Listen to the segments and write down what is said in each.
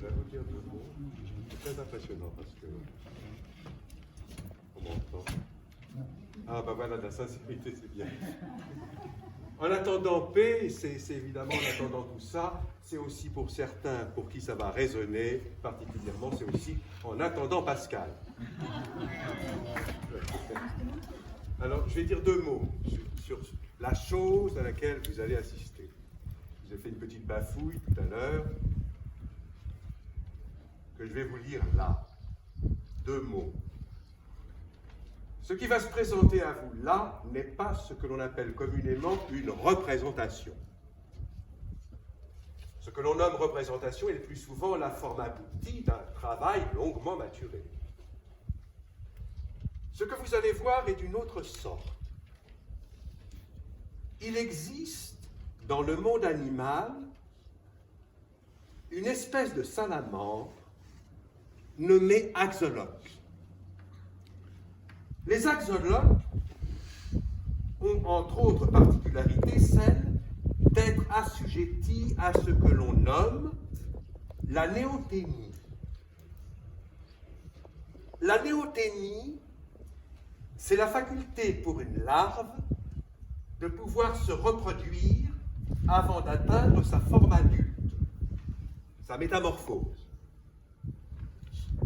vais vous dire deux mots. C'est très impressionnant parce que on m'entend. Ah ben voilà, la sincérité, c'est bien. En attendant paix, c'est évidemment en attendant tout ça, c'est aussi pour certains pour qui ça va résonner particulièrement, c'est aussi en attendant Pascal. Alors, je vais dire deux mots sur la chose à laquelle vous allez assister. Je vous ai fait une petite bafouille tout à l'heure, que je vais vous lire là. Deux mots. Ce qui va se présenter à vous là n'est pas ce que l'on appelle communément une représentation. Ce que l'on nomme représentation est le plus souvent la forme aboutie d'un travail longuement maturé. Ce que vous allez voir est d'une autre sorte. Il existe dans le monde animal une espèce de salamandre nommée axolote. Les axolotes ont entre autres particularités celle d'être assujettis à ce que l'on nomme la néothénie. La néothénie, c'est la faculté pour une larve de pouvoir se reproduire avant d'atteindre sa forme adulte, sa métamorphose.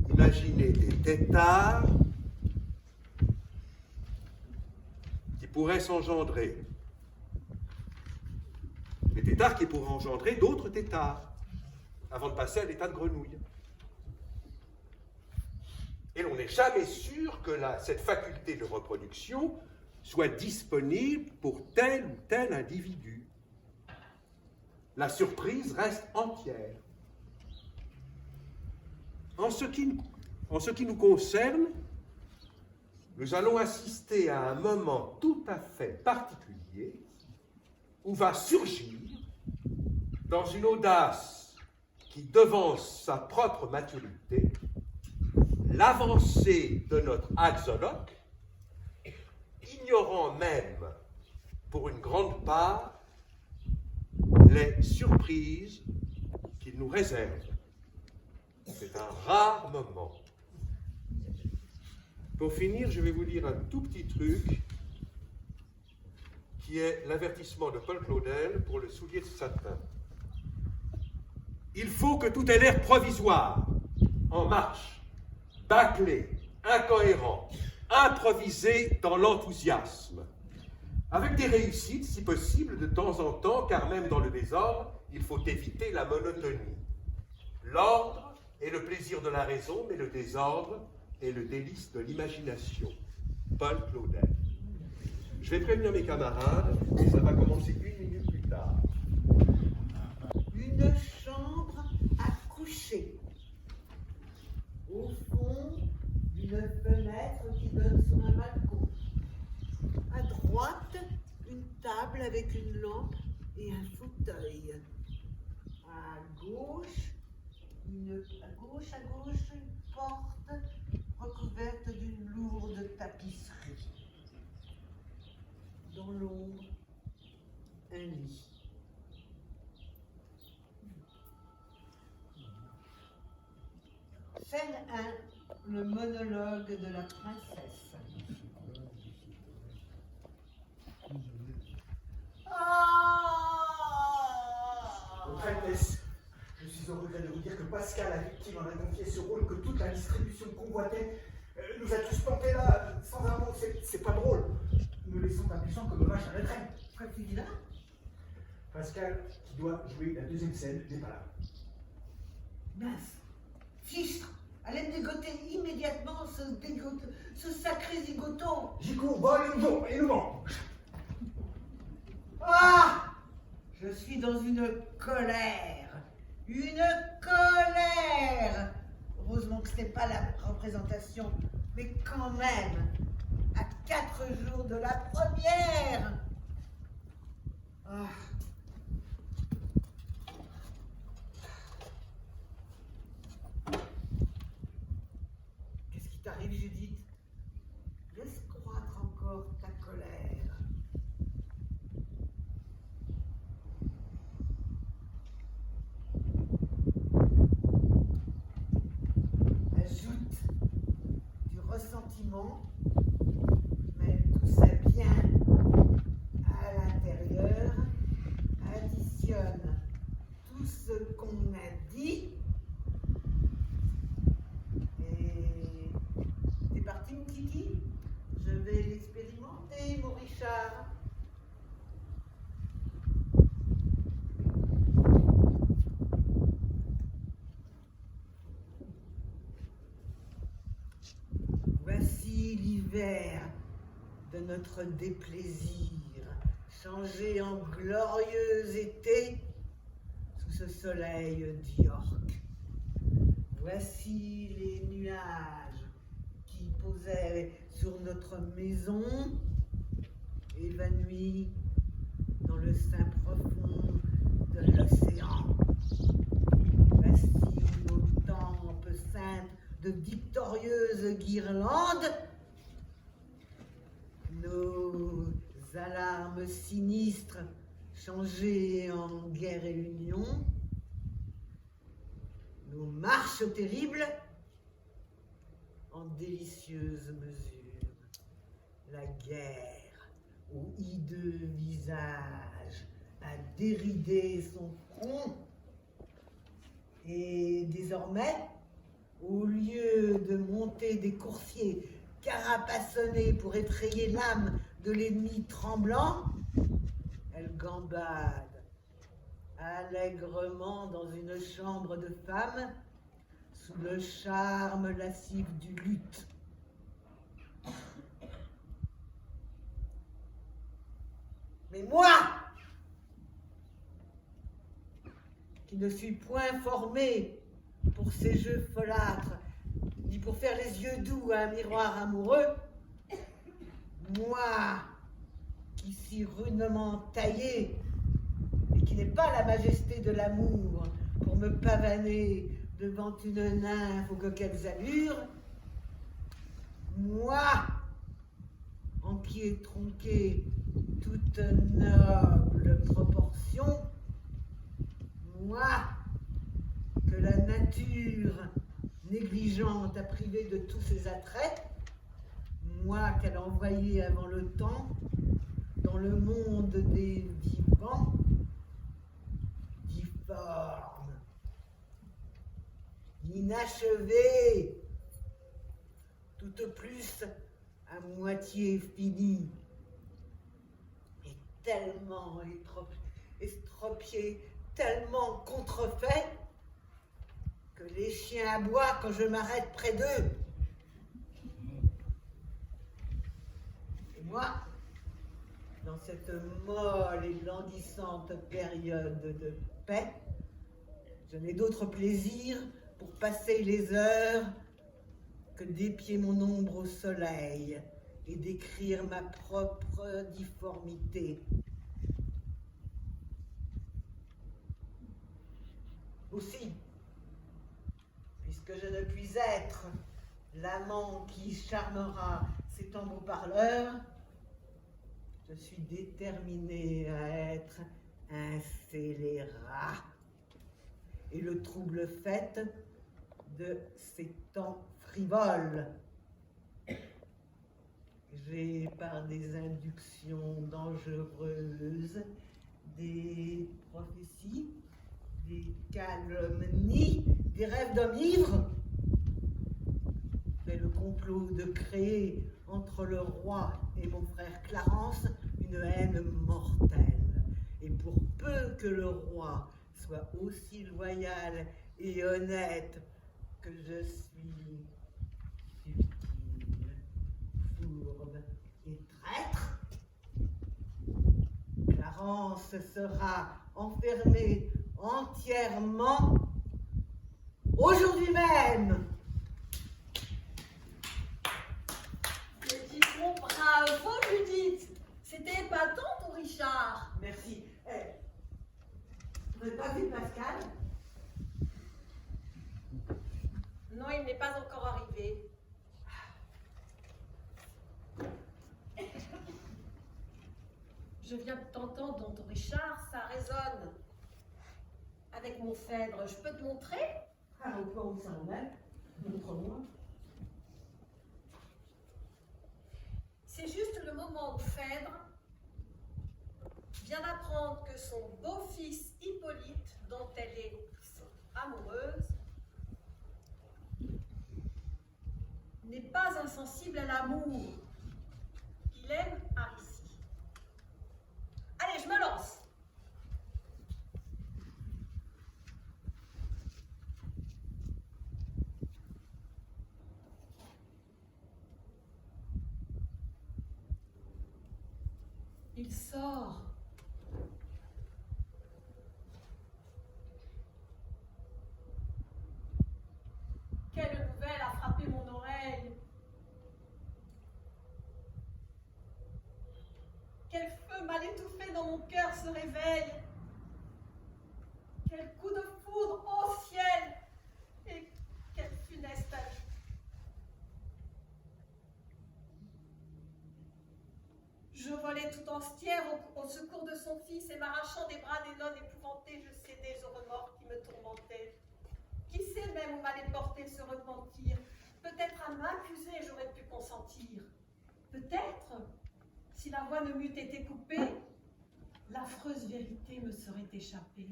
Imaginez des têtards qui pourraient s'engendrer. Des têtards qui pourraient engendrer d'autres têtards avant de passer à l'état de grenouille. Et l'on n'est jamais sûr que cette faculté de reproduction soit disponible pour tel ou tel individu. La surprise reste entière. En ce qui nous concerne, nous allons assister à un moment tout à fait particulier où va surgir, dans une audace qui devance sa propre maturité, l'avancée de notre axolote, ignorant même, pour une grande part, les surprises qu'il nous réserve. C'est un rare moment. Pour finir, je vais vous lire un tout petit truc qui est l'avertissement de Paul Claudel pour le soulier de satin. Il faut que tout ait l'air provisoire, en marche, bâclé, incohérent, improvisé dans l'enthousiasme, avec des réussites, si possible, de temps en temps, car même dans le désordre, il faut éviter la monotonie. L'ordre est le plaisir de la raison, mais le désordre est le délice de l'imagination. Paul Claudel. Je vais prévenir mes camarades, et ça va commencer 1 minute plus tard. Une chambre à coucher. Au fond, une fenêtre qui donne sur un balcon. À droite, une table avec une lampe et un fauteuil. À gauche, une porte recouverte d'une lourde tapisserie. Dans l'ombre, un lit. Scène 1, le monologue de la princesse. Votre Altesse, je suis au regret de vous dire que Pascal, la victime, en a confié ce rôle que toute la distribution convoitait, nous a tous plantés là, sans un mot. C'est pas drôle. Nous laissons impuissants comme vache à la traîne. Quoi tu dis là? Pascal, qui doit jouer la deuxième scène, n'est pas là. Mince, fichtre, allez me dégoter immédiatement ce sacré zigoton. Gico, vole et nous vend. Ah! Je suis dans une colère. Une colère! Heureusement que ce n'est pas la représentation, mais quand même, à 4 jours de la première! Ah. Qu'est-ce qui t'arrive, Judith? Laisse croître encore ta colère. doucement, mais tout ça bien à l'intérieur, additionne tout ce qu'on a dit, et t'es parti mon kiki? Je vais l'expérimenter mon Richard. Voici l'hiver de notre déplaisir, changé en glorieux été sous ce soleil d'York. Voici les nuages qui posaient sur notre maison, évanouis dans le sein profond de l'océan. Voici nos tempes saintes de victorieuses guirlandes, nos alarmes sinistres changées en guerre et union, nos marches terribles en délicieuse mesure, la guerre au hideux visage a déridé son front, et désormais, au lieu de monter des coursiers carapassonnés pour effrayer l'âme de l'ennemi tremblant, elle gambade allègrement dans une chambre de femme sous le charme lascif du luth. Mais moi, qui ne suis point formé pour ces jeux folâtres, ni pour faire les yeux doux à un miroir amoureux, moi, qui suis rudement taillé, et qui n'ai pas la majesté de l'amour pour me pavaner devant une nymphe aux coquettes allures, moi, en qui est tronquée toute noble proportion, moi, que la nature négligente a privé de tous ses attraits, moi qu'elle a envoyé avant le temps dans le monde des vivants, difforme, inachevé, tout au plus à moitié fini, et tellement estropié, tellement contrefait, que les chiens aboient quand je m'arrête près d'eux. Et moi, dans cette molle et languissante période de paix, je n'ai d'autre plaisir pour passer les heures que d'épier mon ombre au soleil et d'écrire ma propre difformité. Aussi, puisque je ne puis être l'amant qui charmera ces tambours parleurs, je suis déterminé à être un scélérat et le trouble fait de ces temps frivoles. J'ai, par des inductions dangereuses, des prophéties, des calomnies, des rêves d'homme ivre, fait le complot de créer entre le roi et mon frère Clarence une haine mortelle. Et pour peu que le roi soit aussi loyal et honnête que je suis subtil, fourbe et traître, Clarence sera enfermé entièrement aujourd'hui même. Mais dis donc, bravo Judith. C'était épatant ton Richard. Merci. Vous n'avez pas vu Pascal? Non, il n'est pas encore arrivé. Je viens de t'entendre dans ton Richard, ça résonne. Avec mon phèdre, je peux te montrer? Ah, au point où ça en est, montre-moi. C'est juste le moment où Phèdre vient d'apprendre que son beau-fils Hippolyte, dont elle est amoureuse, n'est pas insensible à l'amour qu'il aime Aricie. Allez, je me lance. Il sort. Quelle nouvelle a frappé mon oreille. Quel feu mal étouffé dans mon cœur se réveille. Quel coup de foudre au ciel. Et quel funeste avis. Je volais tout entière au secours de son fils et m'arrachant des bras des nonnes épouvantées, je cédais aux remords qui me tourmentaient. Qui sait même où m'allait porter ce repentir? Peut-être à m'accuser j'aurais pu consentir. Peut-être, si la voix ne m'eût été coupée, l'affreuse vérité me serait échappée.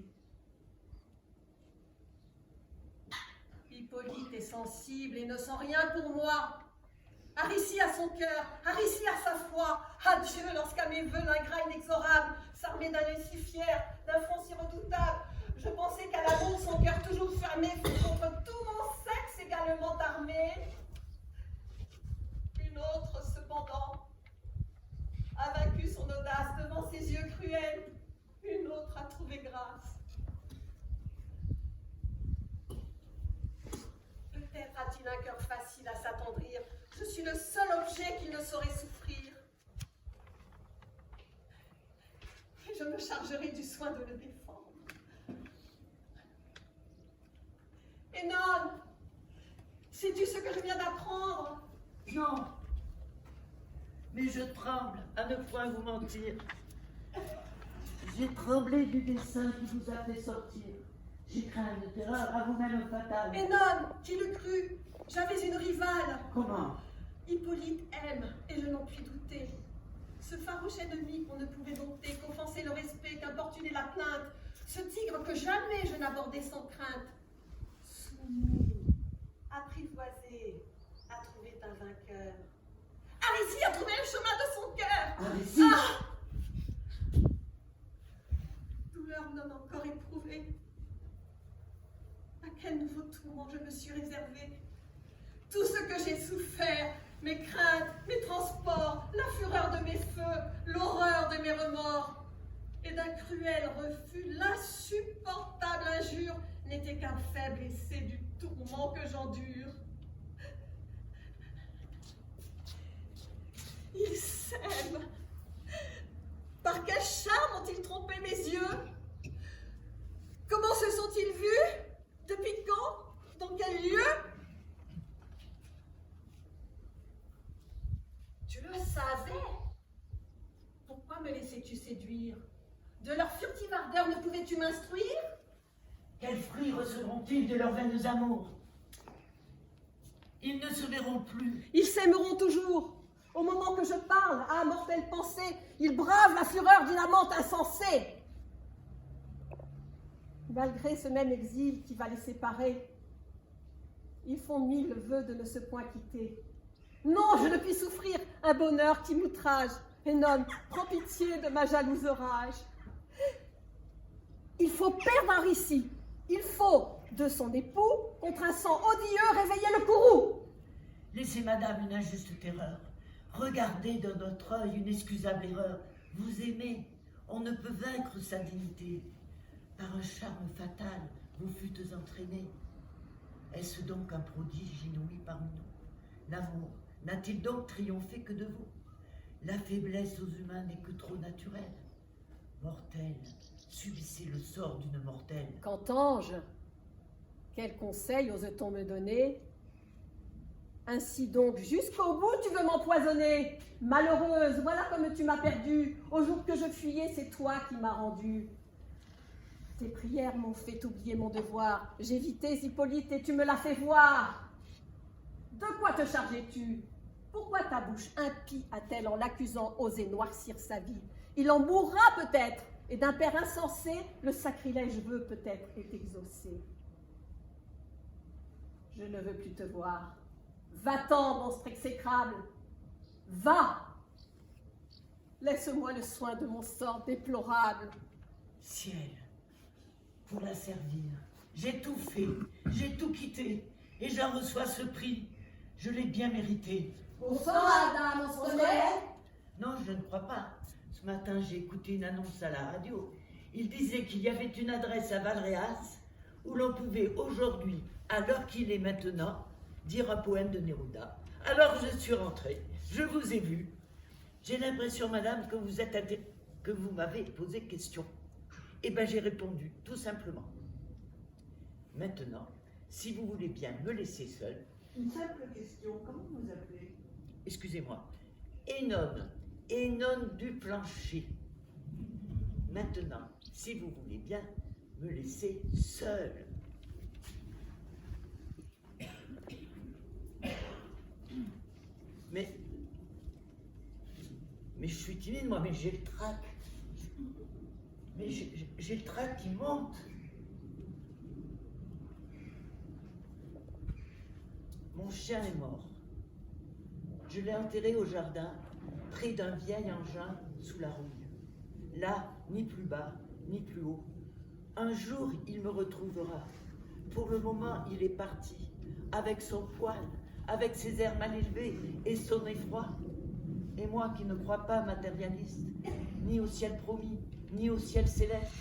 Hippolyte est sensible et ne sent rien pour moi. Aricie à son cœur, Aricie à sa foi. Adieu lorsqu'à mes vœux l'ingrat inexorable s'armait d'un nez si fier, d'un front si redoutable. Je pensais qu'à l'amour son cœur toujours fermé fut contre tout mon sexe également armé. Une autre, cependant, a vaincu son audace devant ses yeux cruels. Une autre a trouvé grâce. Peut-être a-t-il un cœur facile à s'attendrir. Je suis le seul objet qu'il ne saurait souffrir. Et je me chargerai du soin de le défendre. Énone, sais-tu ce que je viens d'apprendre? Non, mais je tremble à ne point vous mentir. J'ai tremblé du dessein qui vous a fait sortir. J'ai craint une terreur à vous-même fatale. Énone, qui l'eût cru? J'avais une rivale. Comment? Hippolyte aime, et je n'en puis douter. Ce farouche ennemi qu'on ne pouvait dompter, qu'offenser le respect, qu'importuner la plainte, ce tigre que jamais je n'abordais sans crainte, soumis, apprivoisé, a trouvé un vainqueur. Aricie a trouvé le chemin de son cœur. Aricie! Ah! Douleur non encore éprouvée. À quel nouveau tourment je me suis réservée. Tout ce que j'ai souffert, mes craintes, mes transports, la fureur de mes feux, l'horreur de mes remords, et d'un cruel refus, l'insupportable injure, n'était qu'un faible essai du tourment que j'endure. Ils s'aiment. Par quel charme ont-ils trompé mes yeux? Comment se sont-ils vus? Depuis quand? Dans quel lieu? Tu le savais. Pourquoi me laissais-tu séduire? De leur furtive ardeur ne pouvais-tu m'instruire? Quels fruits recevront-ils de leurs vaines amours? Ils ne se verront plus. Ils s'aimeront toujours. Au moment que je parle, à mortelle pensée, ils bravent la fureur d'une amante insensée. Malgré ce même exil qui va les séparer, ils font mille vœux de ne se point quitter. Non, je ne puis souffrir un bonheur qui m'outrage. Énone, prends pitié de ma jalouse rage. Il faut perdre Aricie. Il faut, de son époux, contre un sang odieux, réveiller le courroux. Laissez madame une injuste terreur. Regardez dans notre œil une excusable erreur. Vous aimez, on ne peut vaincre sa dignité. Par un charme fatal, vous fûtes entraînés. Est-ce donc un prodige inouï parmi nous? L'amour n'a-t-il donc triomphé que de vous? La faiblesse aux humains n'est que trop naturelle. Mortelle, subissez le sort d'une mortelle. Qu'entends-je? Quel conseil oses-t-on me donner? Ainsi donc, jusqu'au bout, tu veux m'empoisonner. Malheureuse, voilà comme tu m'as perdue. Au jour que je fuyais, c'est toi qui m'as rendue. Tes prières m'ont fait oublier mon devoir. J'évitais Hippolyte et tu me l'as fait voir. De quoi te chargeais-tu? Pourquoi ta bouche impie a-t-elle, en l'accusant, osé noircir sa vie? Il en mourra peut-être, et d'un père insensé, le sacrilège veut peut-être est exaucé. Je ne veux plus te voir. Va-t'en, monstre exécrable. Va! Laisse-moi le soin de mon sort déplorable. Ciel, pour la servir, j'ai tout fait, j'ai tout quitté, et j'en reçois ce prix. Je l'ai bien mérité. Bonsoir, madame, on se connaît? Non, je ne crois pas. Ce matin, j'ai écouté une annonce à la radio. Il disait qu'il y avait une adresse à Valréas où l'on pouvait aujourd'hui, à l'heure qu'il est maintenant, dire un poème de Neruda. Alors je suis rentrée, je vous ai vu. J'ai l'impression, madame, que vous m'avez posé question. Eh bien, j'ai répondu, tout simplement. Maintenant, si vous voulez bien me laisser seule. Une simple question, comment vous vous appelez? Excusez-moi. Énone du plancher. Maintenant, si vous voulez bien me laisser seule. Mais je suis timide, moi, mais j'ai le trac. Mais j'ai le trac qui monte. Mon chien est mort. Je l'ai enterré au jardin, près d'un vieil engin sous la rouille. Là, ni plus bas, ni plus haut. Un jour, il me retrouvera. Pour le moment, il est parti, avec son poil, avec ses airs mal élevés et son effroi. Et moi qui ne crois pas matérialiste, ni au ciel promis, ni au ciel céleste,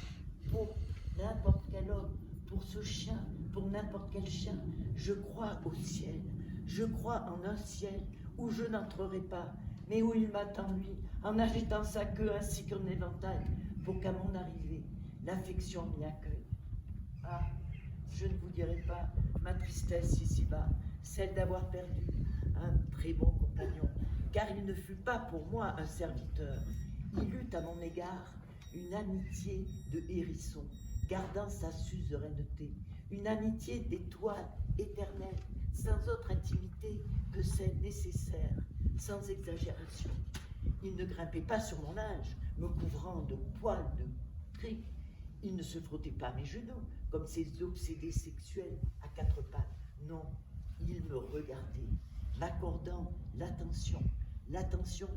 pour n'importe quel homme, pour ce chien, pour n'importe quel chien, je crois au ciel. Je crois en un ciel où je n'entrerai pas, mais où il m'attend lui, en agitant sa queue ainsi qu'un éventail, pour qu'à mon arrivée, l'affection m'y accueille. Ah, je ne vous dirai pas ma tristesse ici-bas, celle d'avoir perdu un très bon compagnon, car il ne fut pas pour moi un serviteur. Il eut à mon égard une amitié de hérisson, gardant sa suzeraineté, une amitié d'étoile éternelle, sans autre intimité que celle nécessaire, sans exagération. Il ne grimpait pas sur mon linge, me couvrant de poils de gris. Il ne se frottait pas mes genoux, comme ces obsédés sexuels à quatre pattes. Non, il me regardait, m'accordant l'attention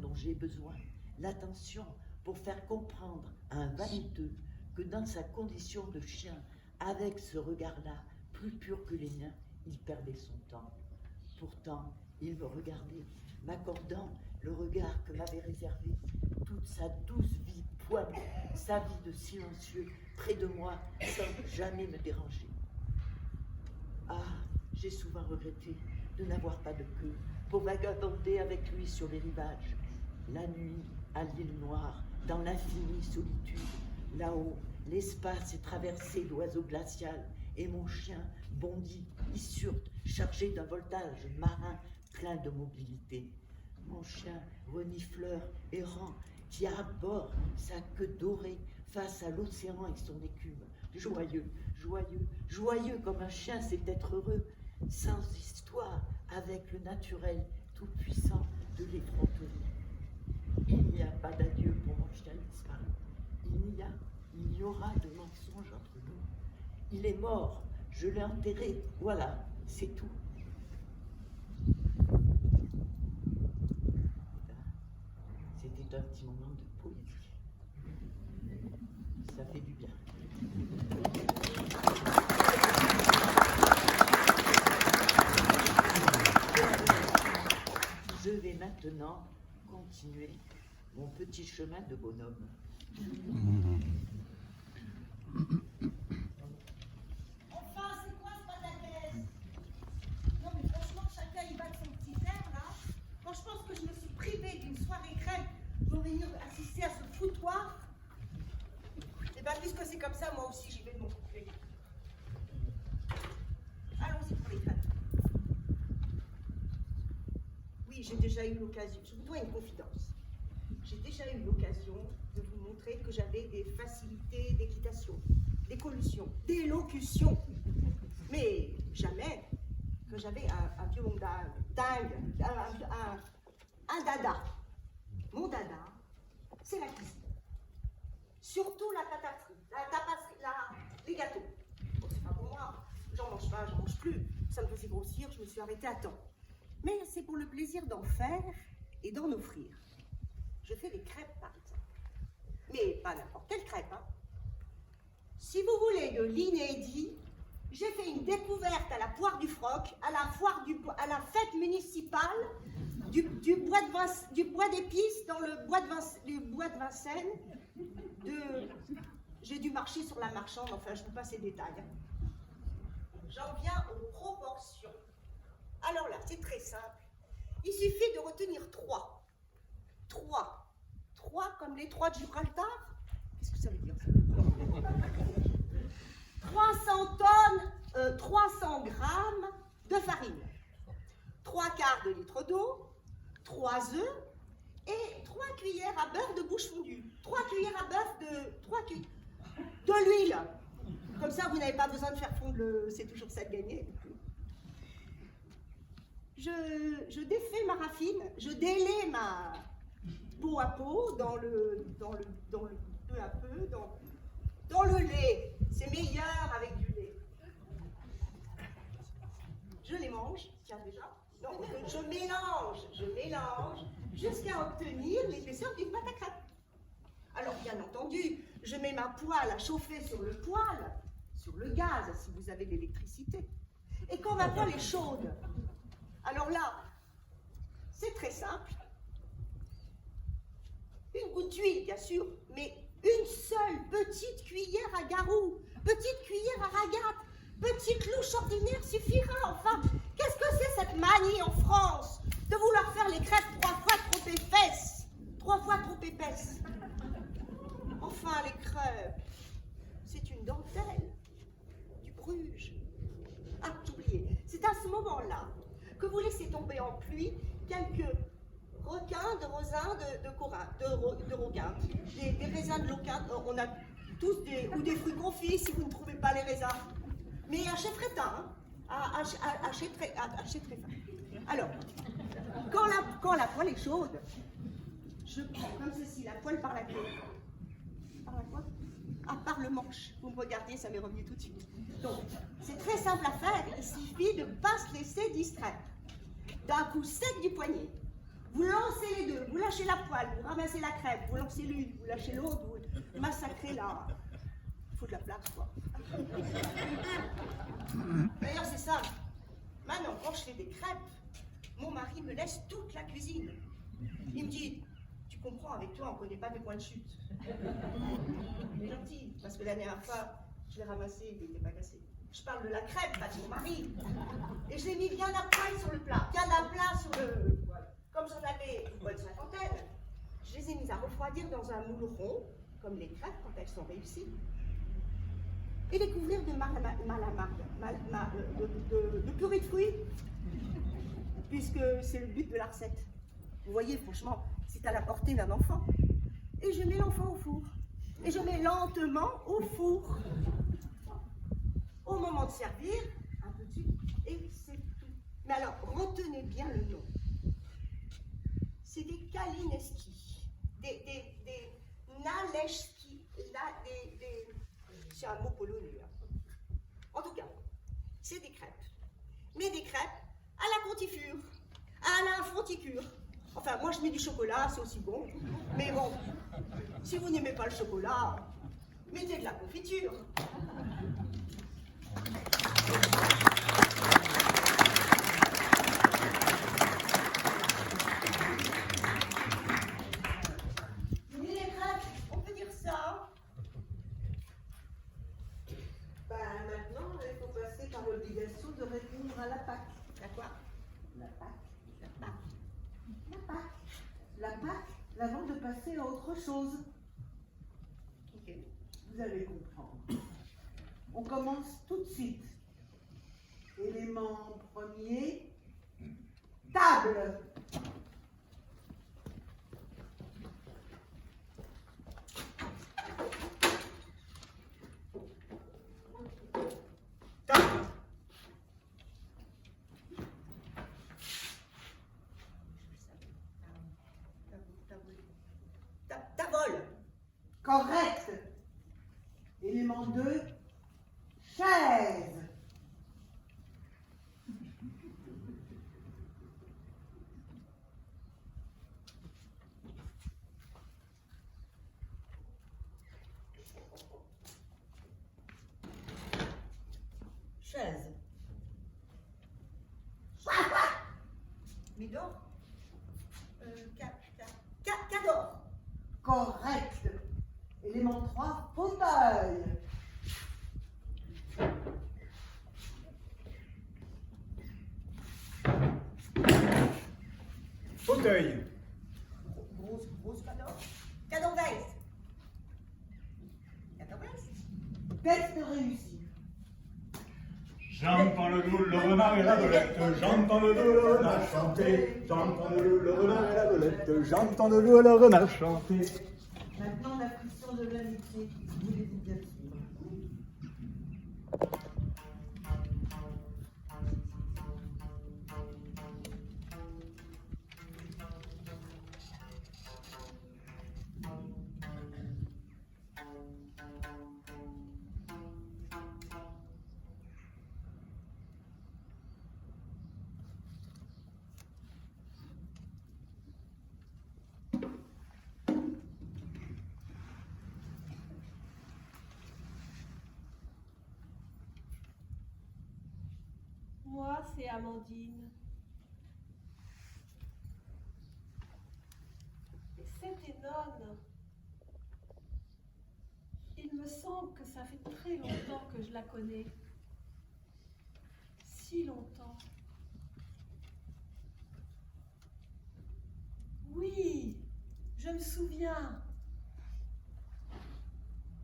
dont j'ai besoin, l'attention pour faire comprendre à un vaniteux que dans sa condition de chien, avec ce regard-là, plus pur que les miens, il perdait son temps. Pourtant, il me regardait, m'accordant le regard que m'avait réservé toute sa douce vie poilue, sa vie de silencieux, près de moi, sans jamais me déranger. Ah, j'ai souvent regretté de n'avoir pas de queue pour vagabonder avec lui sur les rivages. La nuit, à l'île Noire, dans l'infinie solitude, là-haut, l'espace est traversé d'oiseaux glaciales et mon chien bondit, hissurte, chargé d'un voltage marin plein de mobilité. Mon chien renifleur errant qui arbore sa queue dorée face à l'océan et son écume, joyeux, joyeux, joyeux comme un chien sait être heureux, sans histoire avec le naturel tout-puissant de l'effronterie. Il n'y a pas d'adieu pour mon chien disparu. Il y aura de mensonges entre nous. Il est mort, je l'ai enterré, voilà, c'est tout. C'était un petit moment de poésie. Ça fait du bien. Je vais maintenant continuer mon petit chemin de bonhomme. Enfin, c'est quoi ce pataquès? Non mais franchement, chacun y va de son petit air là. Quand je pense que je me suis privée d'une soirée crème pour venir assister à ce foutoir, et bien puisque c'est comme ça, moi aussi j'y vais de mon côté. Allons-y pour les crèmes. Oui, j'ai déjà eu l'occasion, je vous dois une confidence. J'ai déjà eu l'occasion de vous montrer que j'avais des facilités d'équitation, d'écolution, d'élocution. Mais jamais que j'avais un violon dingue, un dada. Mon dada, c'est la cuisine. Surtout la pâte à frire, les gâteaux. Bon, c'est pas pour moi, j'en mange pas, j'en mange plus. Ça me faisait grossir, je me suis arrêtée à temps. Mais c'est pour le plaisir d'en faire et d'en offrir. Je fais des crêpes, par exemple. Mais pas n'importe quelle crêpe, hein. Si vous voulez de l'inédit, j'ai fait une découverte à la Poire du Froc, à la fête municipale du bois d'épices dans le bois de Vincennes. J'ai dû marcher sur la marchande, enfin je vous passe les détails. J'en viens aux proportions. Alors là, c'est très simple. Il suffit de retenir 3. 3 comme les 3 de Gibraltar. Qu'est-ce que ça veut dire ça? 300 tonnes, 300 grammes de farine, 3 quarts de litre d'eau, 3 œufs et 3 cuillères à beurre de bouche fondue. 3 cuillères à beurre de l'huile. Comme ça, vous n'avez pas besoin de faire fondre c'est toujours ça de gagner. Je défais ma raffine, je délaie ma peau à peau dans le peu à peu, dans le lait. C'est meilleur avec du lait. Je les mange, tiens déjà. Non, je mélange jusqu'à obtenir l'épaisseur d'une pâte à crêpes. Alors, bien entendu, je mets ma poêle à chauffer sur le poêle, sur le gaz, si vous avez de l'électricité. Et quand ma poêle est chaude, alors là, c'est très simple. Une goutte d'huile, bien sûr, mais une seule petite cuillère à garou, petite cuillère à ragate, petite louche ordinaire suffira. Enfin, qu'est-ce que c'est cette manie en France de vouloir faire les crêpes 3 fois trop épaisses? 3 fois trop épaisses. Enfin, les crêpes, c'est une dentelle, du Bruges. Ah, j'ai oublié. C'est à ce moment-là que vous laissez tomber en pluie quelques requins, de rosins, de roquins, des raisins de loquin. On a tous ou des fruits confits si vous ne trouvez pas les raisins. Mais hachez très tard, hein. Hachez très fin. Alors, quand la poêle est chaude, je prends comme ceci la poêle par la queue. Par la quoi? Ah, par le manche. Vous me regardez, ça m'est revenu tout de suite. Donc, c'est très simple à faire. Il suffit de ne pas se laisser distraire. D'un coup sec du poignet, vous lancez les deux, vous lâchez la poêle, vous ramassez la crêpe, vous lancez l'une, vous lâchez l'autre, vous massacrez la... Il faut de la place, quoi. D'ailleurs, c'est ça. Maintenant, quand je fais des crêpes, mon mari me laisse toute la cuisine. Il me dit, tu comprends, avec toi, on ne connaît pas mes points de chute. Il est gentil, parce que la dernière fois, je l'ai ramassé, il n'était pas cassé. Je parle de la crêpe, pas de mon mari. Et je l'ai mis bien à plat sur le plat, bien à plat sur le... Comme j'en avais une bonne cinquantaine, je les ai mis à refroidir dans un moule rond, comme les crêpes quand elles sont réussies, et les couvrir de de purée de fruits, puisque c'est le but de la recette. Vous voyez, franchement, c'est à la portée d'un enfant. Et je mets l'enfant au four. Et je mets lentement au four. Au moment de servir, un peu de sucre, et c'est tout. Mais alors, retenez bien le nom. C'est des Kalineski, des Naleski, c'est un mot polonais. En tout cas, c'est des crêpes. Mais des crêpes à la contifure, à la fonticure. Enfin, moi je mets du chocolat, c'est aussi bon. Mais bon, si vous n'aimez pas le chocolat, mettez de la confiture. L'obligation de répondre à la Pâque. La quoi? La Pâque. La Pâque, avant de passer à autre chose. Ok. Vous allez comprendre. On commence tout de suite. Élément premier, table. Élément 2, chaise. Chaise. Médor. Cador. Correct. Élément 3, fauteuil. Fauteuil. Grosse cador. Cadorvès. Cadorvès. Texte réussi. J'entends le loup, le renard et la belette, j'entends le loup, le renard chanter, j'entends le loup, le renard et la belette, j'entends le loup et le renard chanter. Maintenant, la friction de l'amitié. Voulez-vous bien suivre? Moi, c'est Amandine. Et cette Énone, il me semble que ça fait très longtemps que je la connais. Si longtemps. Oui, je me souviens.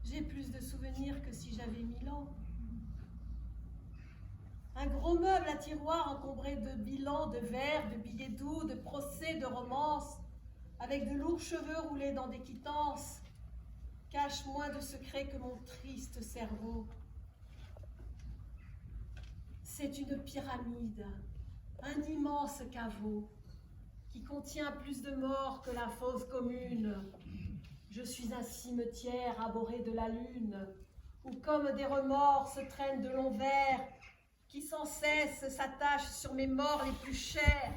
J'ai plus de souvenirs que si j'avais 1000 ans. Un gros meuble à tiroir encombré de bilans, de vers, de billets doux, de procès, de romances, avec de lourds cheveux roulés dans des quittances, cache moins de secrets que mon triste cerveau. C'est une pyramide, un immense caveau, qui contient plus de morts que la fosse commune. Je suis un cimetière abhorré de la lune, où comme des remords se traînent de longs vers, qui sans cesse s'attachent sur mes morts les plus chers.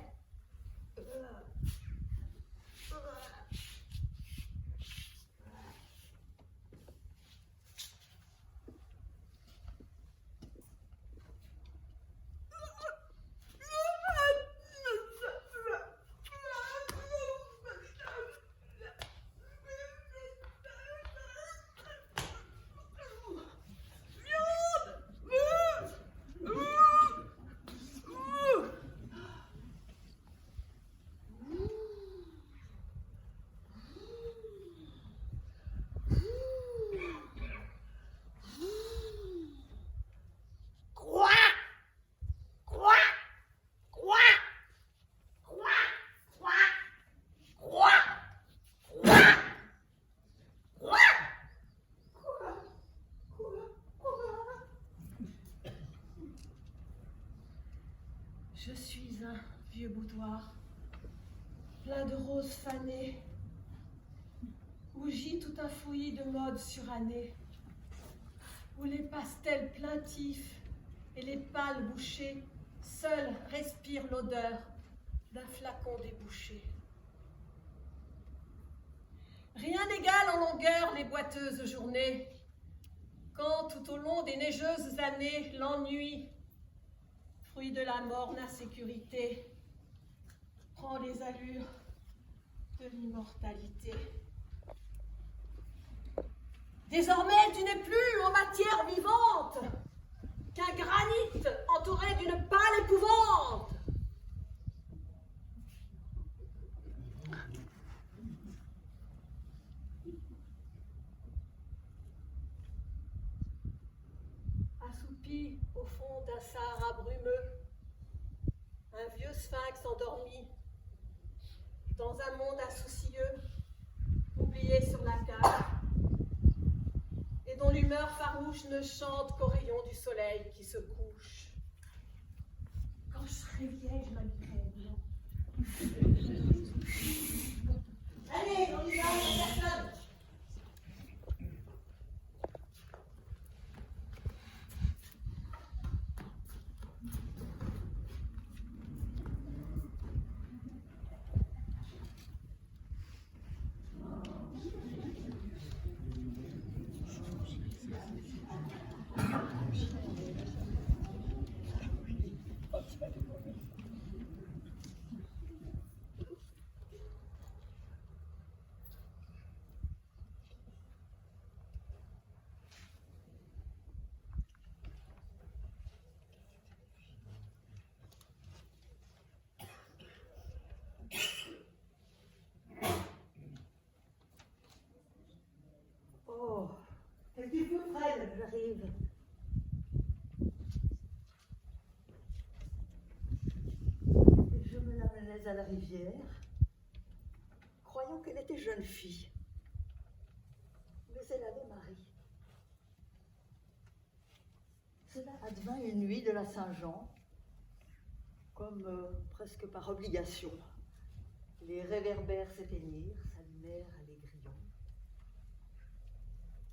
Je suis un vieux boudoir, plein de roses fanées, où gît tout un fouillis de modes surannés, où les pastels plaintifs et les pâles bouchées seuls respirent l'odeur d'un flacon débouché. Rien n'égale en longueur les boiteuses journées, quand tout au long des neigeuses années, l'ennui, fruit de la morne insécurité, prend les allures de l'immortalité. Désormais, tu n'es plus en matière vivante qu'un granit entouré d'une pâle épouvante. Assoupi au fond d'un Sahara brumeux, un vieux sphinx endormi dans un monde insoucieux, oublié sur la cave, et dont l'humeur farouche ne chante qu'aux rayons du soleil qui se couche. Quand je serai vieille, je m'habillerai blanc. Allez, on y va, personne. à la rivière, croyant qu'elle était jeune fille. Mais elle avait mari. Cela advint une nuit de la Saint-Jean, comme presque par obligation. Les réverbères s'éteignirent, s'allumèrent les grillons.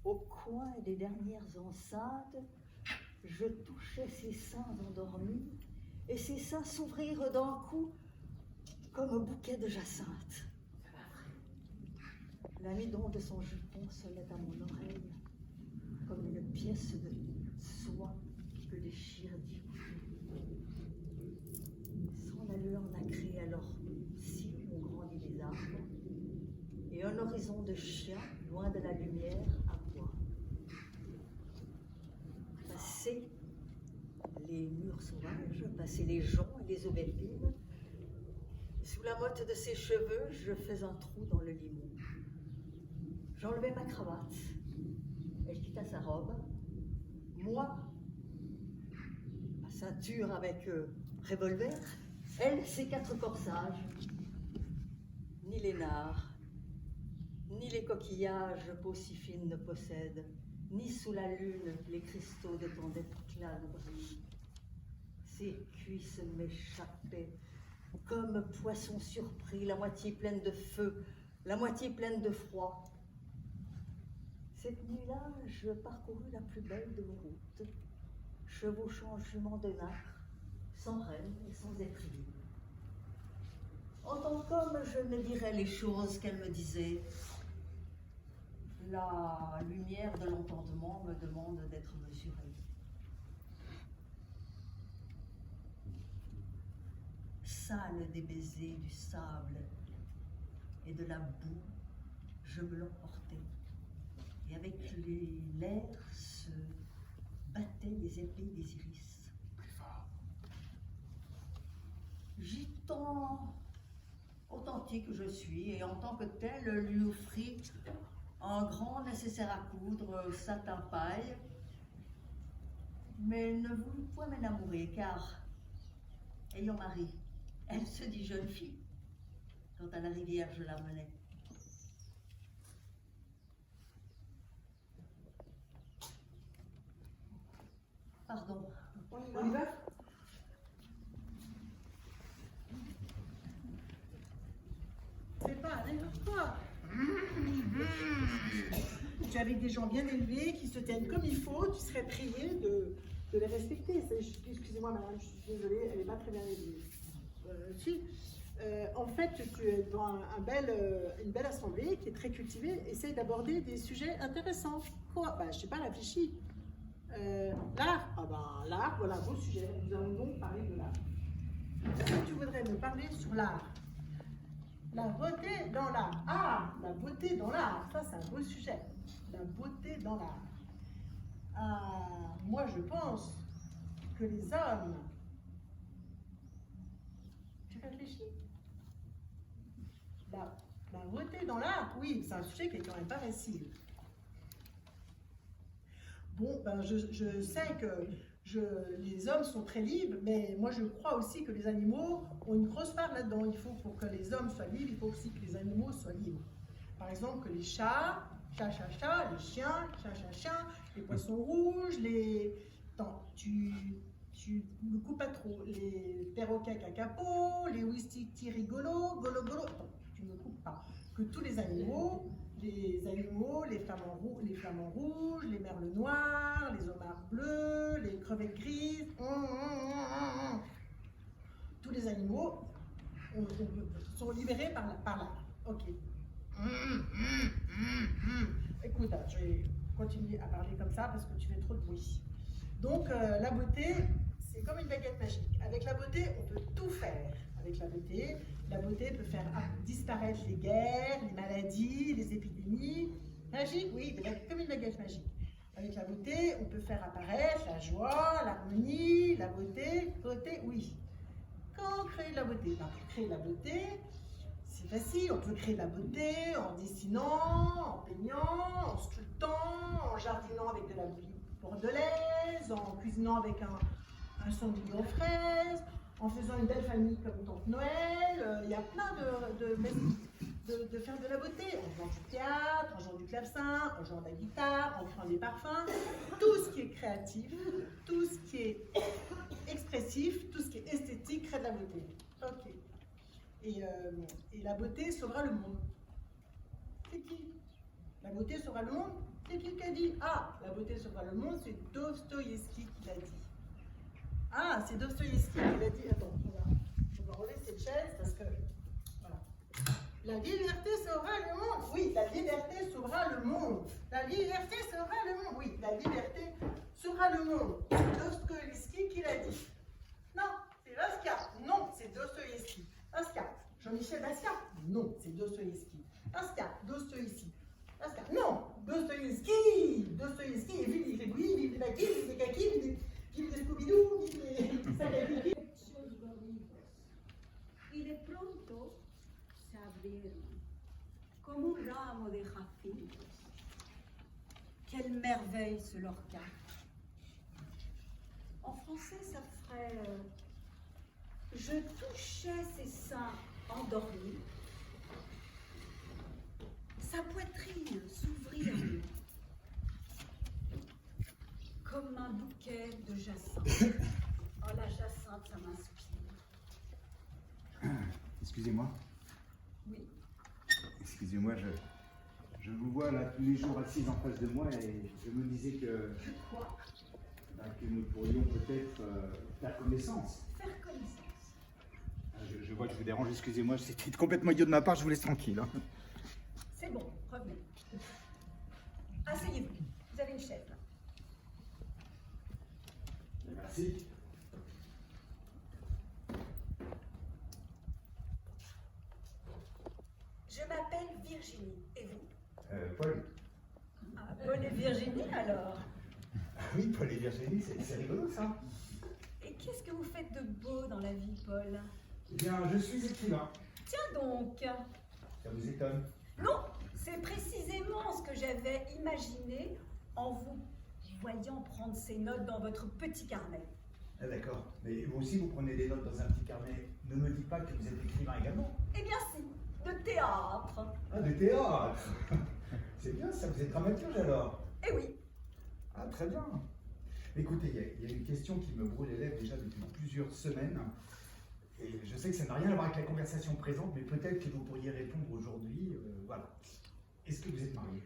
Au coin des dernières enceintes, je touchais ses seins endormis, et ses seins s'ouvrirent d'un coup comme un bouquet de jacinthe. L'amidon de son jupon sonnait à mon oreille comme une pièce de soie que déchire Dieu. Son allure nacrée alors si on grandit les arbres, et un horizon de chiens loin de la lumière aboie. Passer les murs sauvages, passer les joncs et les aubergines, sous la motte de ses cheveux, je fais un trou dans le limon. J'enlevai ma cravate. Elle quitta sa robe. Moi, ma ceinture avec revolver, elle, ses 4 corsages. Ni les nards, ni les coquillages peau si fine ne possèdent, ni sous la lune les cristaux de tant d'éclat ne brillent. Ses cuisses m'échappaient comme poisson surpris, la moitié pleine de feu, la moitié pleine de froid. Cette nuit-là, je parcourus la plus belle de mes routes, chevauchant jument de nacre, sans reine et sans étrier. En tant qu'homme, je me dirais les choses qu'elle me disait. La lumière de l'entendement me demande d'être mesurée. Sale des baisers, du sable et de la boue, je me l'emportais. Et avec les lèvres se battaient les épées des iris. Plus fort. Gitan authentique je suis, et en tant que tel, lui offrit un grand nécessaire à coudre, satin paille, mais ne voulut point m'enamourer, car, ayant mari, elle se dit jeune fille, quand à la rivière je la menais. Pardon. On y va? C'est pas n'importe quoi. Tu es avec des gens bien élevés qui se tiennent comme il faut, tu serais prié de les respecter. Excusez-moi madame, je suis désolée, elle n'est pas très bien élevée. Si. En fait, tu es devant une belle assemblée qui est très cultivée, essaye d'aborder des sujets intéressants. Quoi? Je sais pas, réfléchis. L'art, l'art, voilà, beau sujet. Nous allons donc parler de l'art. Si tu voudrais me parler sur l'art, la beauté dans l'art. Ah, la beauté dans l'art, ça c'est un beau sujet. La beauté dans l'art. Moi je pense que les hommes. Tu réfléchis? La beauté dans l'art, oui, c'est un sujet qui est quand même pas facile. Bon, je sais que les hommes sont très libres, mais moi je crois aussi que les animaux ont une grosse part là-dedans. Il faut, pour que les hommes soient libres, il faut aussi que les animaux soient libres. Par exemple, que les chats, chat, les chiens, chien, les poissons rouges, Attends, tu me coupes pas trop. Les perroquets cacapo, les ouistiti rigolo. Attends, tu me coupes pas. Que tous les animaux, les flamants rouges, les merles noirs, les homards bleus, les crevettes grises, tous les animaux sont libérés par l'art. Ok. Écoute, je vais continuer à parler comme ça parce que tu fais trop de bruit. Donc la beauté, c'est comme une baguette magique. Avec la beauté, on peut tout faire. Avec la beauté peut faire disparaître les guerres, les maladies, les épidémies. Magique, oui, comme une baguette magique. Avec la beauté, on peut faire apparaître la joie, l'harmonie, la beauté, oui. Quand créer de la beauté? Pour créer de la beauté, c'est facile. On peut créer de la beauté en dessinant, en peignant, en sculptant, en jardinant avec de la bouillie bordelaise, en cuisinant avec un sanglier aux fraises, en faisant une belle famille comme Tante Noël. Il y a plein de faire de la beauté, en jouant du théâtre, en jouant du clavecin, en jouant de la guitare, en créant des parfums. Tout ce qui est créatif, tout ce qui est expressif, tout ce qui est esthétique crée de la beauté. Ok. Et la beauté sauvera le monde. C'est qui? La beauté sauvera le monde? C'est qui a dit? Ah, la beauté sauvera le monde, c'est Dostoïevski qui l'a dit. Ah, c'est Dostoïevski qui l'a dit. Attends, on va relever cette chaise parce que... Voilà. La liberté sauvera le monde. Oui, la liberté sauvera le monde. La liberté sauvera le monde. Oui, la liberté sauvera le monde. C'est Dostoïevski qui l'a dit. Non, c'est Basquiat. Non, c'est Dostoïevski. Basquiat. Jean-Michel Basquiat. Non, c'est Dostoïevski. Basquiat. Dostoïevski. Basquiat. Non, Dostoïevski. Dostoïevski. Et vive les bouillis, vive les maquis, vive les kakis, vive les Scooby-Doo, vive les sacapiquis. Y de pronto se abrieron como un ramo de jacintos. Quelle merveille ce Lorca. En français, ça ferait je touchais ses seins endormis. Sa poitrine s'ouvrit à nous, comme un bouquet de jacinthe. Oh, la jacinthe, ça m'inspire. Excusez-moi. Oui. Excusez-moi, je vous vois là tous les jours assise en face de moi et je me disais que nous pourrions peut-être faire connaissance. Faire connaissance. Je vois que je vous dérange, excusez-moi, c'était complètement idiot de ma part, je vous laisse tranquille. Hein. C'est bon, revenez. Asseyez-vous. Vous avez une chaise là. Merci. Je m'appelle Virginie. Et vous? Paul. Ah, Paul et Virginie alors. Ah oui, Paul et Virginie, c'est rigolo ça. Et qu'est-ce que vous faites de beau dans la vie, Paul? Eh bien, je suis écrivain. Tiens donc. Ça vous étonne? Non, c'est précisément ce que j'avais imaginé en vous voyant prendre ces notes dans votre petit carnet. Ah d'accord, mais vous aussi vous prenez des notes dans un petit carnet. Ne me dites pas que vous êtes écrivain également. Eh bien si, de théâtre. Ah, de théâtre. C'est bien ça, vous êtes dramaturge alors? Eh oui. Ah, très bien. Écoutez, il y a une question qui me brûle les lèvres déjà depuis plusieurs semaines. Et je sais que ça n'a rien à voir avec la conversation présente, mais peut-être que vous pourriez répondre aujourd'hui. Voilà. Est-ce que vous êtes marié?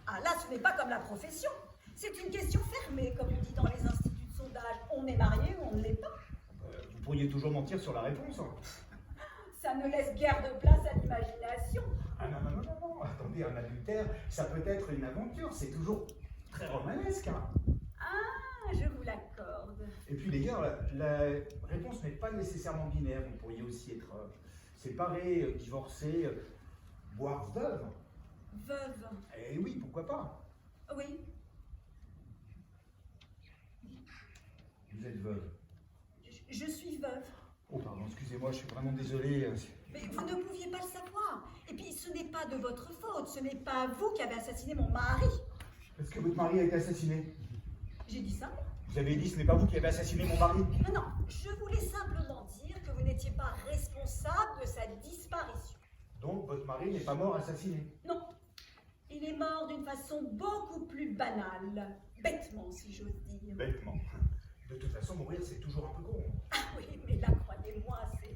Ah là, ce n'est pas comme la profession. C'est une question fermée, comme on dit dans les instituts de sondage. On est marié ou on ne l'est pas. Vous pourriez toujours mentir sur la réponse. Hein. Ça ne laisse guère de place à l'imagination. Ah non, non, non, non, non. Attendez, un adultère, ça peut être une aventure. C'est toujours très romanesque. Hein. Ah, je vous l'accorde. Et puis les gars, la réponse n'est pas nécessairement binaire. Vous pourriez aussi être séparé, divorcé, voire veuve. Veuve. Eh oui, pourquoi pas? Oui. Vous êtes veuve. Je suis veuve. Oh pardon, excusez-moi, je suis vraiment désolé. Mais vous ne pouviez pas le savoir. Et puis, ce n'est pas de votre faute. Ce n'est pas vous qui avez assassiné mon mari. Est-ce que votre mari a été assassiné? J'ai dit ça? Vous avez dit ce n'est pas vous qui avez assassiné mon mari? Non, non. Je voulais simplement dire que vous n'étiez pas responsable de sa disparition. Donc votre mari n'est pas mort assassiné? Non. Il est mort d'une façon beaucoup plus banale. Bêtement, si j'ose dire. Bêtement. De toute façon, mourir, c'est toujours un peu con. Ah oui, mais là, croyez-moi, c'est...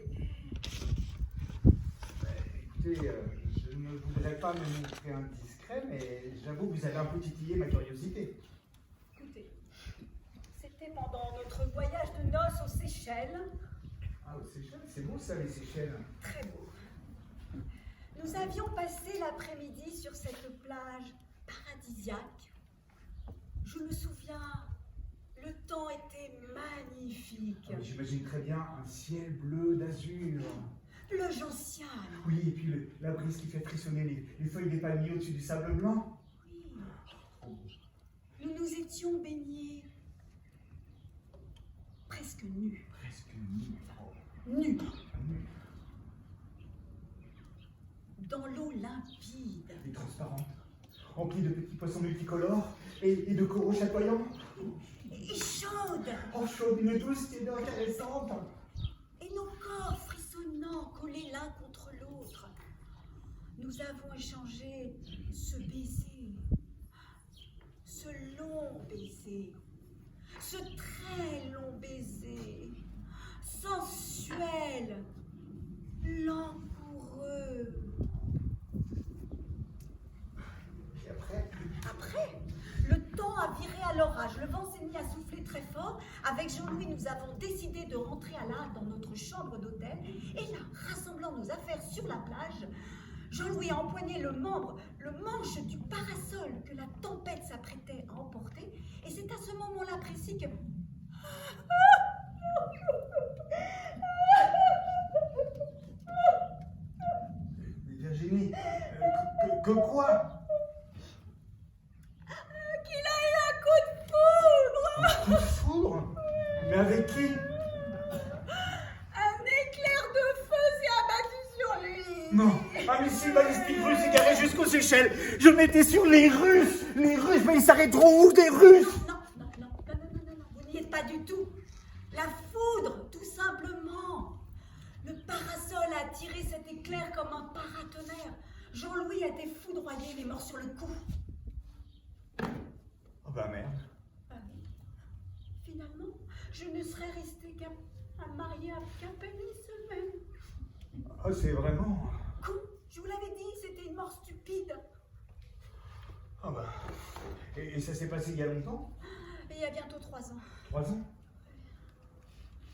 Écoutez, je ne voudrais pas me montrer indiscret, mais j'avoue que vous avez un peu titillé ma curiosité. Écoutez, c'était pendant notre voyage de noces aux Seychelles. Ah, aux Seychelles, c'est beau ça, les Seychelles. Très beau. Nous avions passé l'après-midi sur cette plage paradisiaque. Je me souviens, le temps était magnifique. Ah, j'imagine très bien un ciel bleu d'azur. Le gentiane. Oui, et puis la brise qui fait frissonner les feuilles des palmiers au-dessus du sable blanc. Oui. Nous nous étions baignés presque nus. Presque nus. Nus. Nus. Dans l'eau limpide. Et transparente. Remplie de petits poissons multicolores et de coraux chatoyants. Et Et chaude. Oh, chaude, une douce tiédeur intéressante. Et nos corps frissonnants, collés l'un contre l'autre. Nous avons échangé ce baiser, ce long baiser, ce très long baiser, sensuel, langoureux. Et après? Après, le temps a viré à l'orage, le vent s'est mis à souffler très fort. Avec Jean-Louis, nous avons décidé de rentrer à la hâte dans notre chambre d'hôtel. Et là, rassemblant nos affaires sur la plage, Jean-Louis a empoigné le manche du parasol que la tempête s'apprêtait à emporter. Et c'est à ce moment-là précis que... Virginie, que quoi? qu'il a eu un coup de foudre. Un coup de foudre? Mais avec qui? Un éclair de feu s'est abattu sur lui. Non, un missile balistique russe égaré jusqu'aux Seychelles. Je m'étais sur les Russes, mais ils s'arrêteront où des Russes? Non, vous n'y êtes pas du tout. La foudre, tout simplement. Le parasol a attiré cet éclair comme un paratonnerre. Jean-Louis a été foudroyé, il est mort sur le coup. Oh bah merde. Ah oui. Finalement, je ne serais restée qu'à marier qu'à peine une semaine. Oh, c'est vraiment... Con, je vous l'avais dit, c'était une mort stupide. Ah bah... Et ça s'est passé il y a longtemps? Et il y a bientôt 3 ans. 3 ans?